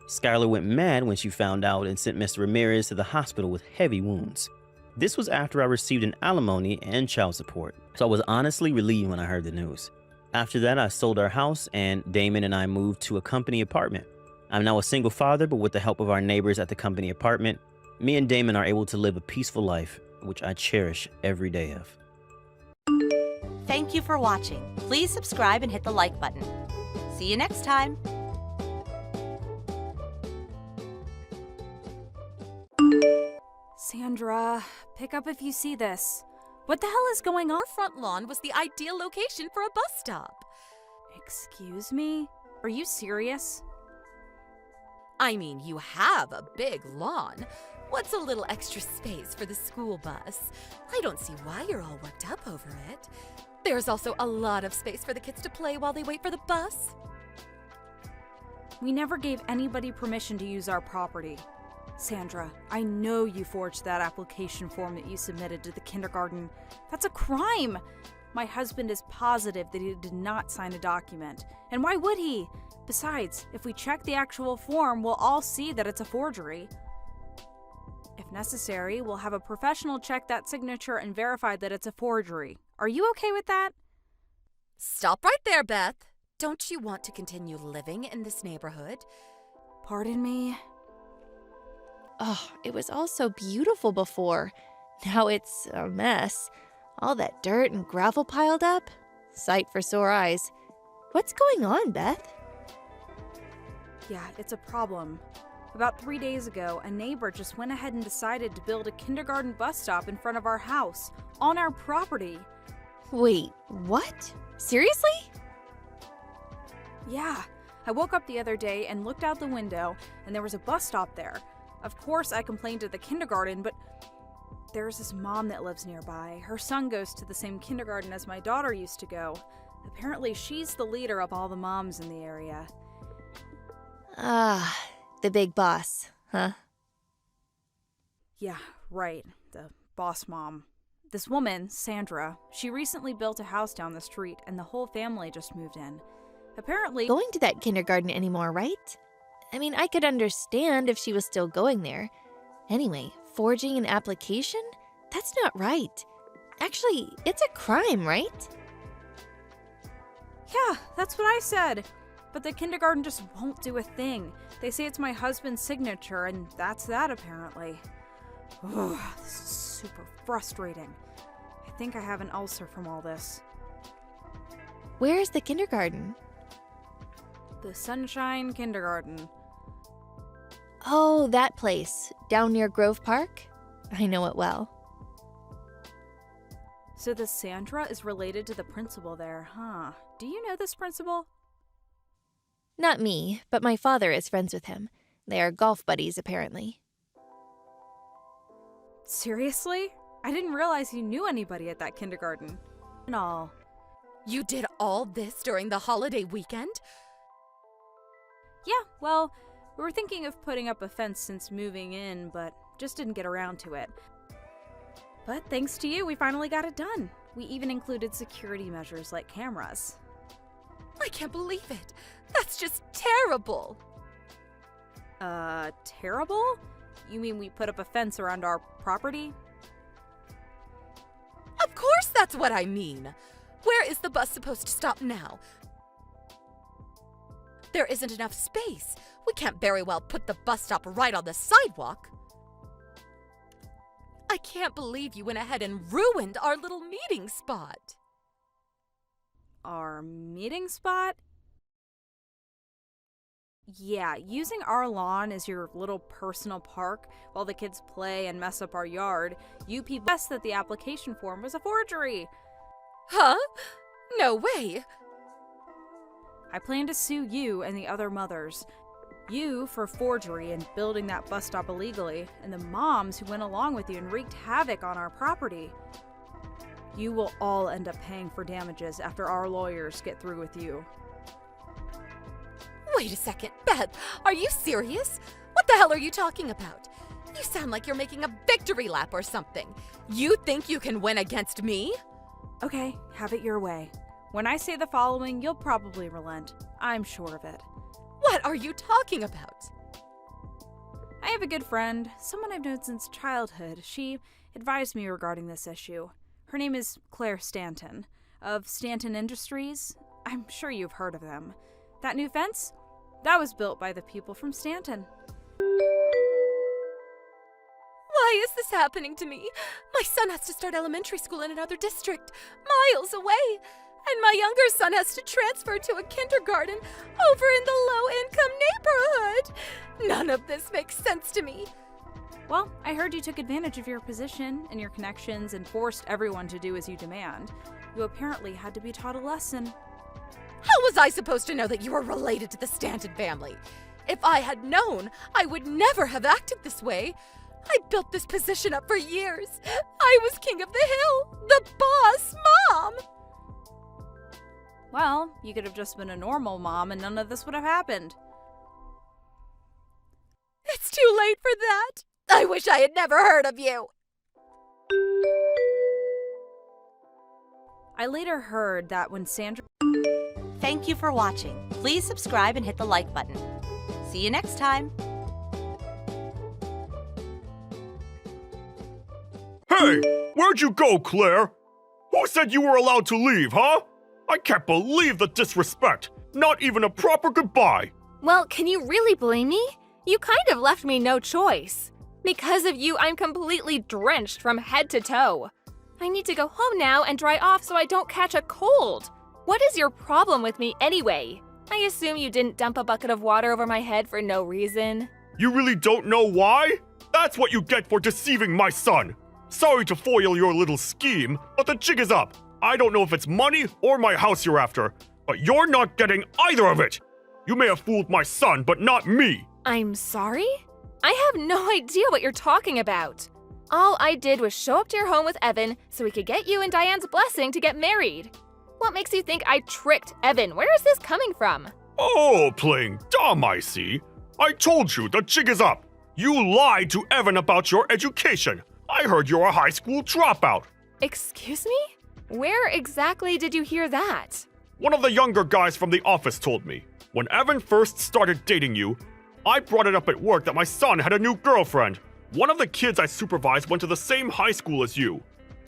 Skylar went mad when she found out and sent Mr. Ramirez to the hospital with heavy wounds. This was after I received an alimony and child support, so I was honestly relieved when I heard the news. After that, I sold our house and Damon and I moved to a company apartment. I'm now a single father, but with the help of our neighbors at the company apartment, me and Damon are able to live a peaceful life, which I cherish every day of. Thank you for watching. Please subscribe and hit the like button. See you next time. Sandra, pick up if you see this. What the hell is going on? Our front lawn was the ideal location for a bus stop. Excuse me? Are you serious? I mean, you have a big lawn. What's a little extra space for the school bus? I don't see why you're all worked up over it. There's also a lot of space for the kids to play while they wait for the bus. We never gave anybody permission to use our property. Sandra, I know you forged that application form that you submitted to the kindergarten. That's a crime! My husband is positive that he did not sign a document. And why would he? Besides, if we check the actual form, we'll all see that it's a forgery. If necessary, we'll have a professional check that signature and verify that it's a forgery. Are you okay with that? Stop right there, Beth. Don't you want to continue living in this neighborhood? Pardon me? Oh, it was all so beautiful before. Now it's a mess. All that dirt and gravel piled up. Sight for sore eyes. What's going on, Beth? Yeah, it's a problem. About 3 days ago, a neighbor just went ahead and decided to build a kindergarten bus stop in front of our house, on our property. Wait, what? Seriously? Yeah, I woke up the other day and looked out the window, and there was a bus stop there. Of course, I complained to the kindergarten, but there's this mom that lives nearby. Her son goes to the same kindergarten as my daughter used to go. Apparently, she's the leader of all the moms in the area. Ah, the big boss, huh? Yeah, right. The boss mom. This woman, Sandra, she recently built a house down the street and the whole family just moved in. Apparently, Going to that kindergarten anymore, right? I mean, I could understand if she was still going there. Anyway, forging an application? That's not right. Actually, it's a crime, right? yeah, that's what I said. But the kindergarten just won't do a thing. They say it's my husband's signature, and that's that apparently. Ugh, this is super frustrating. I think I have an ulcer from all this. Where's the kindergarten? The Sunshine Kindergarten. Oh, that place, down near Grove Park? I know it well. So the Sandra is related to the principal there, huh? Do you know this principal? Not me, but my father is friends with him. They are golf buddies, apparently. Seriously? I didn't realize you knew anybody at that kindergarten. And all. You did all this during the holiday weekend? Yeah, well, we were thinking of putting up a fence since moving in, but just didn't get around to it. But thanks to you, we finally got it done. We even included security measures like cameras. I can't believe it. That's just terrible. Terrible? You mean we put up a fence around our property? Of course that's what I mean. Where is the bus supposed to stop now? There isn't enough space. We can't very well put the bus stop right on the sidewalk. I can't believe you went ahead and ruined our little meeting spot. Our meeting spot? Yeah, using our lawn as your little personal park while the kids play and mess up our yard, you people guessed that the application form was a forgery. Huh? No way. I plan to sue you and the other mothers. You for forgery and building that bus stop illegally, and the moms who went along with you and wreaked havoc on our property. You will all end up paying for damages after our lawyers get through with you. Wait a second, Beth, are you serious? What the hell are you talking about? You sound like you're making a victory lap or something. You think you can win against me? Okay, have it your way. When I say the following, you'll probably relent. I'm sure of it. What are you talking about? I have a good friend, someone I've known since childhood. She advised me regarding this issue. Her name is Claire Stanton, of Stanton Industries. I'm sure you've heard of them. That new fence? That was built by the people from Stanton. Why is this happening to me? My son has to start elementary school in another district, miles away. And my younger son has to transfer to a kindergarten over in the low-income neighborhood. None of this makes sense to me. Well, I heard you took advantage of your position and your connections and forced everyone to do as you demand. You apparently had to be taught a lesson. How was I supposed to know that you were related to the Stanton family? If I had known, I would never have acted this way. I built this position up for years. I was king of the hill, the boss mom. Well, you could have just been a normal mom and none of this would have happened. It's too late for that. I wish I had never heard of you. I later heard that when Sandra... Thank you for watching. Please subscribe and hit the like button. See you next time. Hey, where'd you go, Claire? Who said you were allowed to leave, huh? I can't believe the disrespect. Not even a proper goodbye. Well, can you really blame me? You kind of left me no choice. Because of you, I'm completely drenched from head to toe. I need to go home now and dry off so I don't catch a cold. What is your problem with me anyway? I assume you didn't dump a bucket of water over my head for no reason. You really don't know why? That's what you get for deceiving my son. Sorry to foil your little scheme, but the jig is up. I don't know if it's money or my house you're after, but you're not getting either of it. You may have fooled my son, but not me. I'm sorry? I have no idea what you're talking about. All I did was show up to your home with Evan so we could get you and Diane's blessing to get married. What makes you think I tricked Evan? Where is this coming from? Oh, playing dumb, I see. I told you, the jig is up. You lied to Evan about your education. I heard you're a high school dropout. Excuse me? Where exactly did you hear that? One of the younger guys from the office told me. When Evan first started dating you, I brought it up at work that my son had a new girlfriend. One of the kids I supervised went to the same high school as you.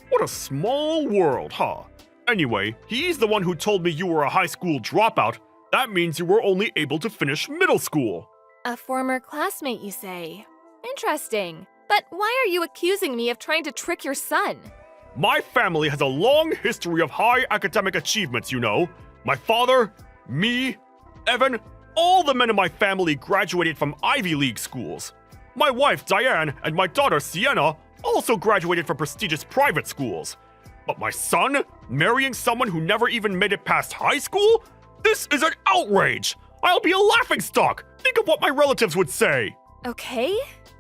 What a small world, huh? Anyway, he's the one who told me you were a high school dropout. That means you were only able to finish middle school. A former classmate, you say? Interesting. But why are you accusing me of trying to trick your son? My family has a long history of high academic achievements, you know. My father, me, Evan, all the men in my family graduated from Ivy League schools. My wife, Diane, and my daughter, Sienna, also graduated from prestigious private schools. But my son, marrying someone who never even made it past high school? This is an outrage! I'll be a laughingstock! Think of what my relatives would say! Okay.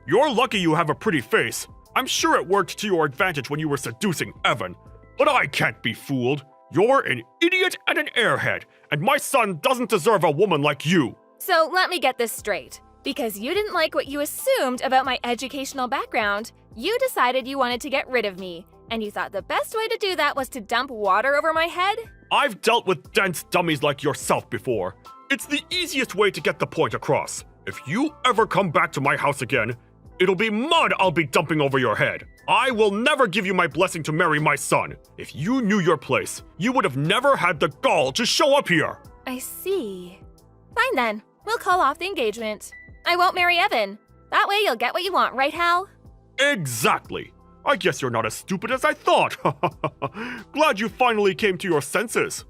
You're lucky you have a pretty face. I'm sure it worked to your advantage when you were seducing Evan. But I can't be fooled. You're an idiot and an airhead, and my son doesn't deserve a woman like you. So let me get this straight. Because you didn't like what you assumed about my educational background, you decided you wanted to get rid of me, and you thought the best way to do that was to dump water over my head? I've dealt with dense dummies like yourself before. It's the easiest way to get the point across. If you ever come back to my house again, it'll be mud I'll be dumping over your head. I will never give you my blessing to marry my son. If you knew your place, you would have never had the gall to show up here. I see. Fine then, we'll call off the engagement. I won't marry Evan. That way you'll get what you want, right, Hal? Exactly. I guess you're not as stupid as I thought. Glad you finally came to your senses.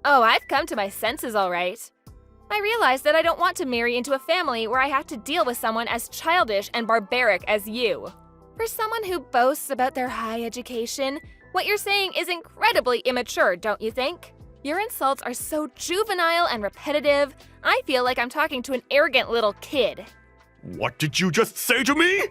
Oh, I've come to my senses all right. I realized that I don't want to marry into a family where I have to deal with someone as childish and barbaric as you. For someone who boasts about their high education, what you're saying is incredibly immature, don't you think? Your insults are so juvenile and repetitive, I feel like I'm talking to an arrogant little kid. What did you just say to me?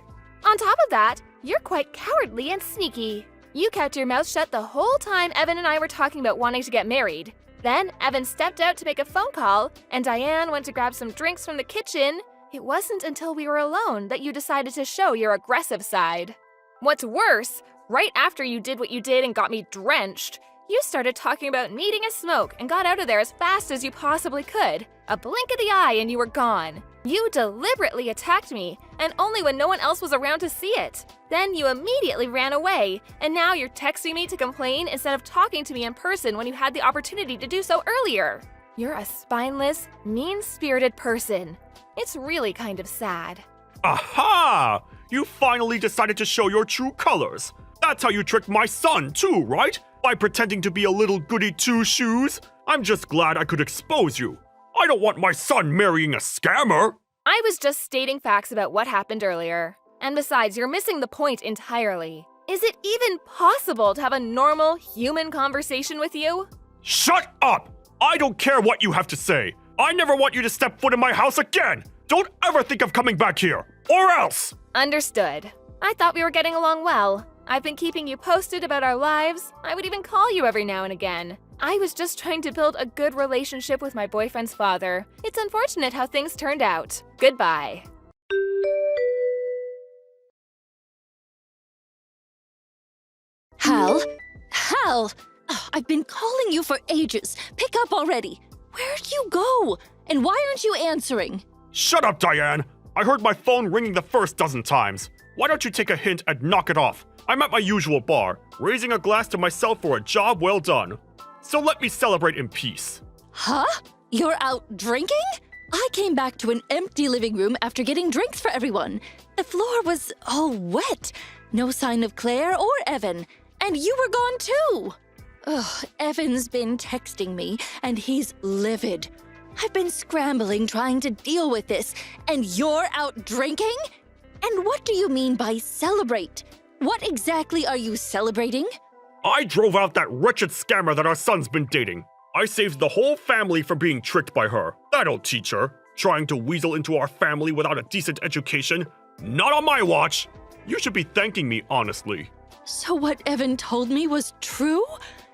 On top of that, you're quite cowardly and sneaky. You kept your mouth shut the whole time Evan and I were talking about wanting to get married. Then Evan stepped out to make a phone call, and Diane went to grab some drinks from the kitchen. It wasn't until we were alone that you decided to show your aggressive side. What's worse, right after you did what you did and got me drenched, you started talking about needing a smoke and got out of there as fast as you possibly could. A blink of the eye and you were gone. You deliberately attacked me, and only when no one else was around to see it. Then you immediately ran away, and now you're texting me to complain instead of talking to me in person when you had the opportunity to do so earlier. You're a spineless, mean-spirited person. It's really kind of sad. Aha! You finally decided to show your true colors. That's how you tricked my son, too, right? By pretending to be a little goody two-shoes. I'm just glad I could expose you. I don't want my son marrying a scammer. I was just stating facts about what happened earlier. And besides, you're missing the point entirely. Is it even possible to have a normal human conversation with you? Shut up! I don't care what you have to say. I never want you to step foot in my house again. Don't ever think of coming back here, or else. Understood. I thought we were getting along well. I've been keeping you posted about our lives. I would even call you every now and again. I was just trying to build a good relationship with my boyfriend's father. It's unfortunate how things turned out. Goodbye. Hal? Hal! Oh, I've been calling you for ages. Pick up already. Where'd you go? And why aren't you answering? Shut up, Diane. I heard my phone ringing the first dozen times. Why don't you take a hint and knock it off? I'm at my usual bar, raising a glass to myself for a job well done. So let me celebrate in peace. Huh? You're out drinking? I came back to an empty living room after getting drinks for everyone. The floor was all wet. No sign of Claire or Evan. And you were gone too. Ugh, Evan's been texting me, and he's livid. I've been scrambling trying to deal with this, and you're out drinking? And what do you mean by celebrate? What exactly are you celebrating? I drove out that wretched scammer that our son's been dating. I saved the whole family from being tricked by her. That'll teach her. Trying to weasel into our family without a decent education. Not on my watch. You should be thanking me, honestly. So what Evan told me was true?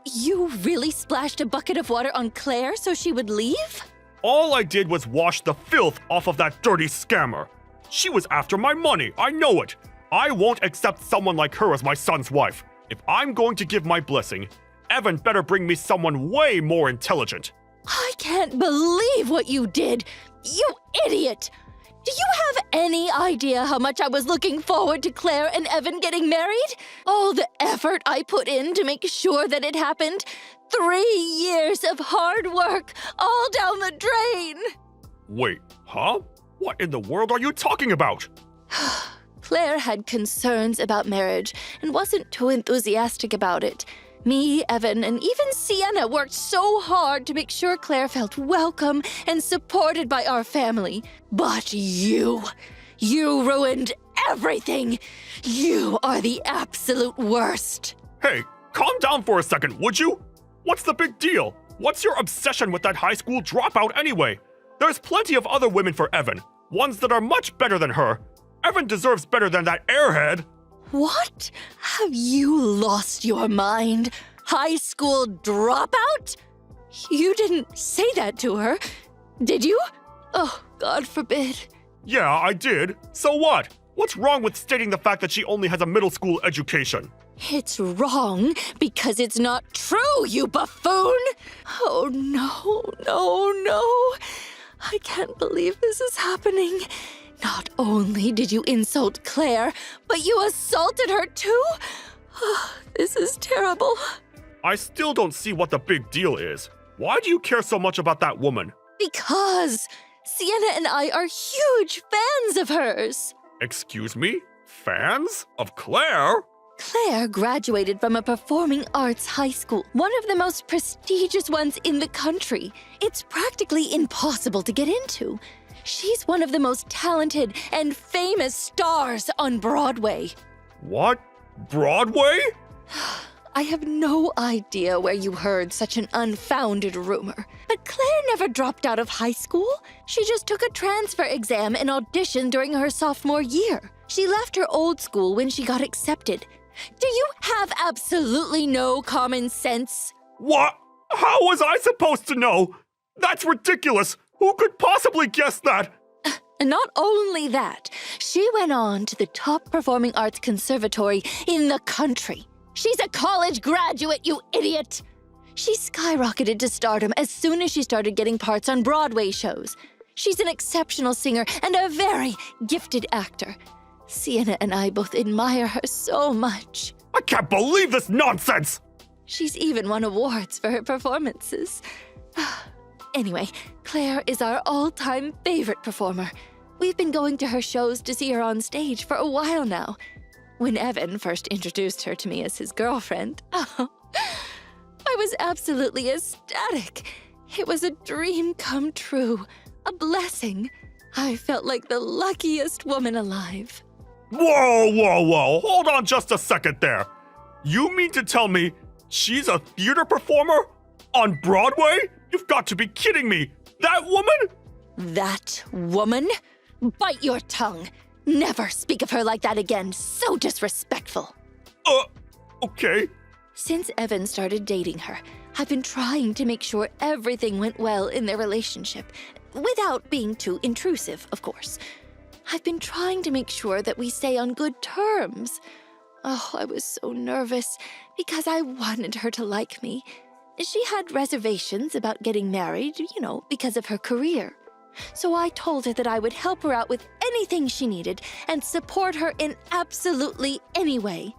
You really splashed a bucket of water on Claire so she would leave? All I did was wash the filth off of that dirty scammer. She was after my money, I know it. I won't accept someone like her as my son's wife. If I'm going to give my blessing, Evan better bring me someone way more intelligent. I can't believe what you did! You idiot! Do you have any idea how much I was looking forward to Claire and Evan getting married? All the effort I put in to make sure that it happened. 3 years of hard work, all down the drain! Wait, huh? What in the world are you talking about? Claire had concerns about marriage and wasn't too enthusiastic about it. Me, Evan, and even Sienna worked so hard to make sure Claire felt welcome and supported by our family. But you ruined everything! You are the absolute worst! Hey, calm down for a second, would you? What's the big deal? What's your obsession with that high school dropout anyway? There's plenty of other women for Evan, ones that are much better than her. Evan deserves better than that airhead. What? Have you lost your mind? High school dropout? You didn't say that to her, did you? Oh, God forbid. Yeah, I did. So what? What's wrong with stating the fact that she only has a middle school education? It's wrong because it's not true, you buffoon! Oh, no. I can't believe this is happening. Not only did you insult Claire, but you assaulted her too? Oh, this is terrible. I still don't see what the big deal is. Why do you care so much about that woman? Because Sienna and I are huge fans of hers. Excuse me? Fans? Of Claire? Claire graduated from a performing arts high school, one of the most prestigious ones in the country. It's practically impossible to get into. She's one of the most talented and famous stars on Broadway. What? Broadway? I have no idea where you heard such an unfounded rumor, but Claire never dropped out of high school. She just took a transfer exam and auditioned during her sophomore year. She left her old school when she got accepted. Do you have absolutely no common sense? What? How was I supposed to know? That's ridiculous. Who could possibly guess that? And not only that, she went on to the top performing arts conservatory in the country. She's a college graduate, you idiot! She skyrocketed to stardom as soon as she started getting parts on Broadway shows. She's an exceptional singer and a very gifted actor. Sienna and I both admire her so much. I can't believe this nonsense! She's even won awards for her performances. Anyway, Claire is our all-time favorite performer. We've been going to her shows to see her on stage for a while now. When Evan first introduced her to me as his girlfriend, I was absolutely ecstatic. It was a dream come true, a blessing. I felt like the luckiest woman alive. Whoa. Hold on just a second there. You mean to tell me she's a theater performer? On Broadway? You've got to be kidding me. That woman? That woman? Bite your tongue. Never speak of her like that again. So disrespectful. Okay. Since Evan started dating her, I've been trying to make sure everything went well in their relationship, without being too intrusive, of course. I've been trying to make sure that we stay on good terms. Oh, I was so nervous because I wanted her to like me. She had reservations about getting married, because of her career. So I told her that I would help her out with anything she needed and support her in absolutely any way.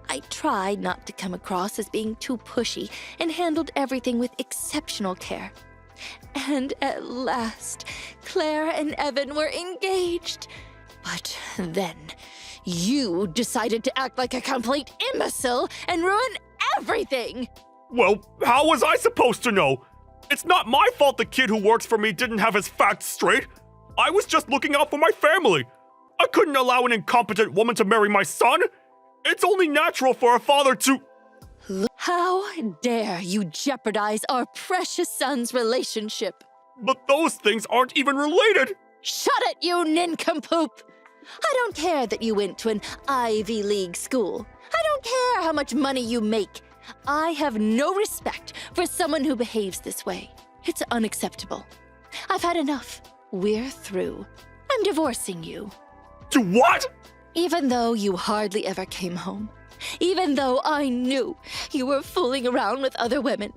I tried not to come across as being too pushy and handled everything with exceptional care. And at last, Claire and Evan were engaged. But then, you decided to act like a complete imbecile and ruin everything! Well, how was I supposed to know? It's not my fault the kid who works for me didn't have his facts straight. I was just looking out for my family. I couldn't allow an incompetent woman to marry my son. It's only natural for a father to... How dare you jeopardize our precious son's relationship? But those things aren't even related. Shut it, you nincompoop! I don't care that you went to an Ivy League school. I don't care how much money you make. I have no respect for someone who behaves this way. It's unacceptable. I've had enough. We're through. I'm divorcing you. To what? Even though you hardly ever came home. Even though I knew you were fooling around with other women.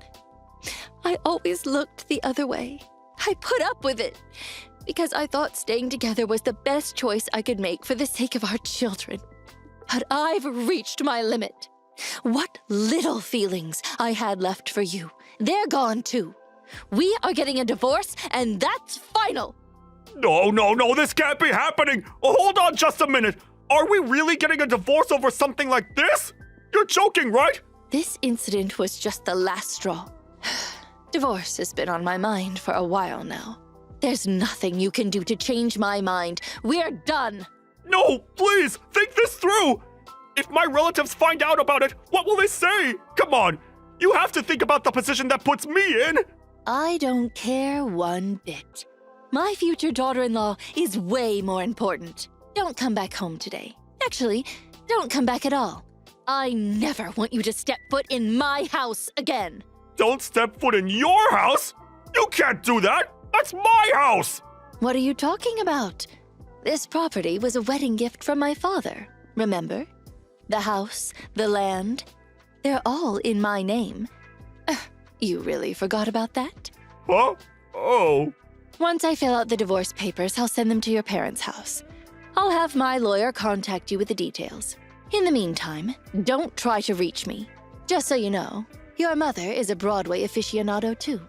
I always looked the other way. I put up with it because I thought staying together was the best choice I could make for the sake of our children. But I've reached my limit. What little feelings I had left for you, they're gone too. We are getting a divorce, and that's final. No, this can't be happening. Hold on just a minute. Are we really getting a divorce over something like this? You're joking, right? This incident was just the last straw. Divorce has been on my mind for a while now. There's nothing you can do to change my mind. We're done. No, please, think this through. If my relatives find out about it, what will they say? Come on, you have to think about the position that puts me in. I don't care one bit. My future daughter-in-law is way more important. Don't come back home today. Actually, Don't come back at all. I never want you to step foot in my house again. Don't step foot in your house! You can't do that! That's my house! What are you talking about? This property was a wedding gift from my father, remember? The house, the land, they're all in my name. You really forgot about that? Huh? Oh. Once I fill out the divorce papers, I'll send them to your parents' house. I'll have my lawyer contact you with the details. In the meantime, don't try to reach me. Just so you know, your mother is a Broadway aficionado too.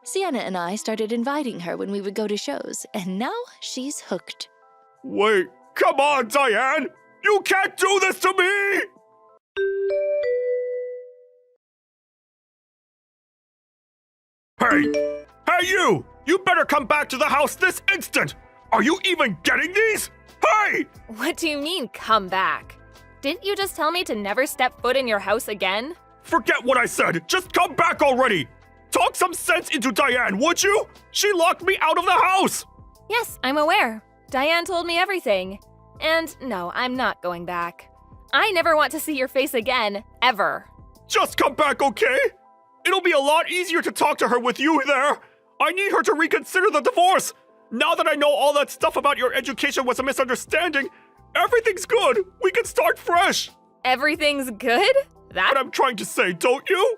Sienna and I started inviting her when we would go to shows, and now she's hooked. Wait, come on, Diane! You can't do this to me! Hey you! You better come back to the house this instant! Are you even getting these? Hey! What do you mean, come back? Didn't you just tell me to never step foot in your house again? Forget what I said! Just come back already! Talk some sense into Diane, would you? She locked me out of the house! Yes, I'm aware. Diane told me everything. And no, I'm not going back. I never want to see your face again, ever. Just come back, okay? It'll be a lot easier to talk to her with you there. I need her to reconsider the divorce. Now that I know all that stuff about your education was a misunderstanding, everything's good. We can start fresh. Everything's good? What I'm trying to say, don't you?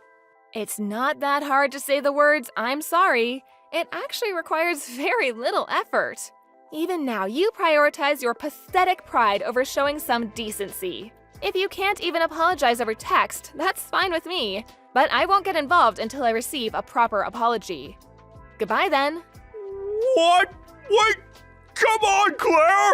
It's not that hard to say the words, I'm sorry. It actually requires very little effort. Even now, you prioritize your pathetic pride over showing some decency. If you can't even apologize over text, that's fine with me. But I won't get involved until I receive a proper apology. Goodbye then. What? Wait! Come on, Claire!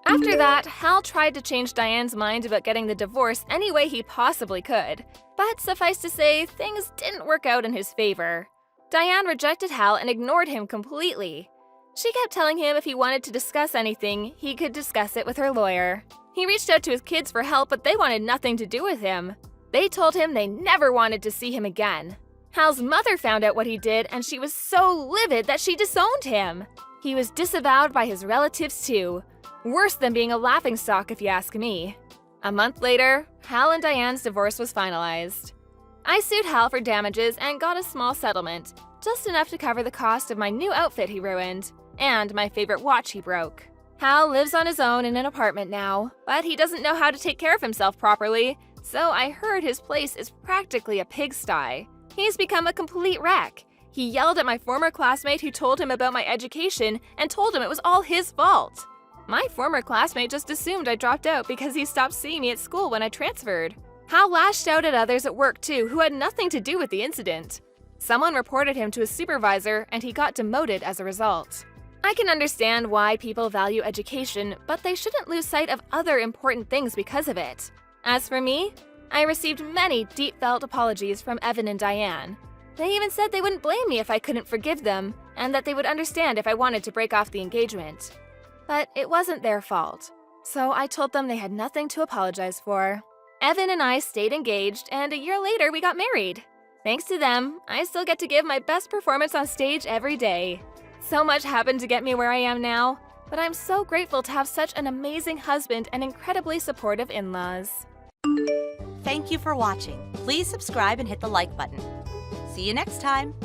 After that, Hal tried to change Diane's mind about getting the divorce any way he possibly could. But suffice to say, things didn't work out in his favor. Diane rejected Hal and ignored him completely. She kept telling him if he wanted to discuss anything, he could discuss it with her lawyer. He reached out to his kids for help, but they wanted nothing to do with him. They told him they never wanted to see him again. Hal's mother found out what he did, and she was so livid that she disowned him. He was disavowed by his relatives too. Worse than being a laughingstock, if you ask me. A month later, Hal and Diane's divorce was finalized. I sued Hal for damages and got a small settlement, just enough to cover the cost of my new outfit he ruined, and my favorite watch he broke. Hal lives on his own in an apartment now, but he doesn't know how to take care of himself properly, so I heard his place is practically a pigsty. He's become a complete wreck. He yelled at my former classmate who told him about my education and told him it was all his fault. My former classmate just assumed I dropped out because he stopped seeing me at school when I transferred. Hal lashed out at others at work too who had nothing to do with the incident. Someone reported him to his supervisor and he got demoted as a result. I can understand why people value education, but they shouldn't lose sight of other important things because of it. As for me, I received many deep-felt apologies from Evan and Diane. They even said they wouldn't blame me if I couldn't forgive them, and that they would understand if I wanted to break off the engagement. But it wasn't their fault, so I told them they had nothing to apologize for. Evan and I stayed engaged, and a year later we got married. Thanks to them, I still get to give my best performance on stage every day. So much happened to get me where I am now, but I'm so grateful to have such an amazing husband and incredibly supportive in-laws. Thank you for watching. Please subscribe and hit the like button. See you next time.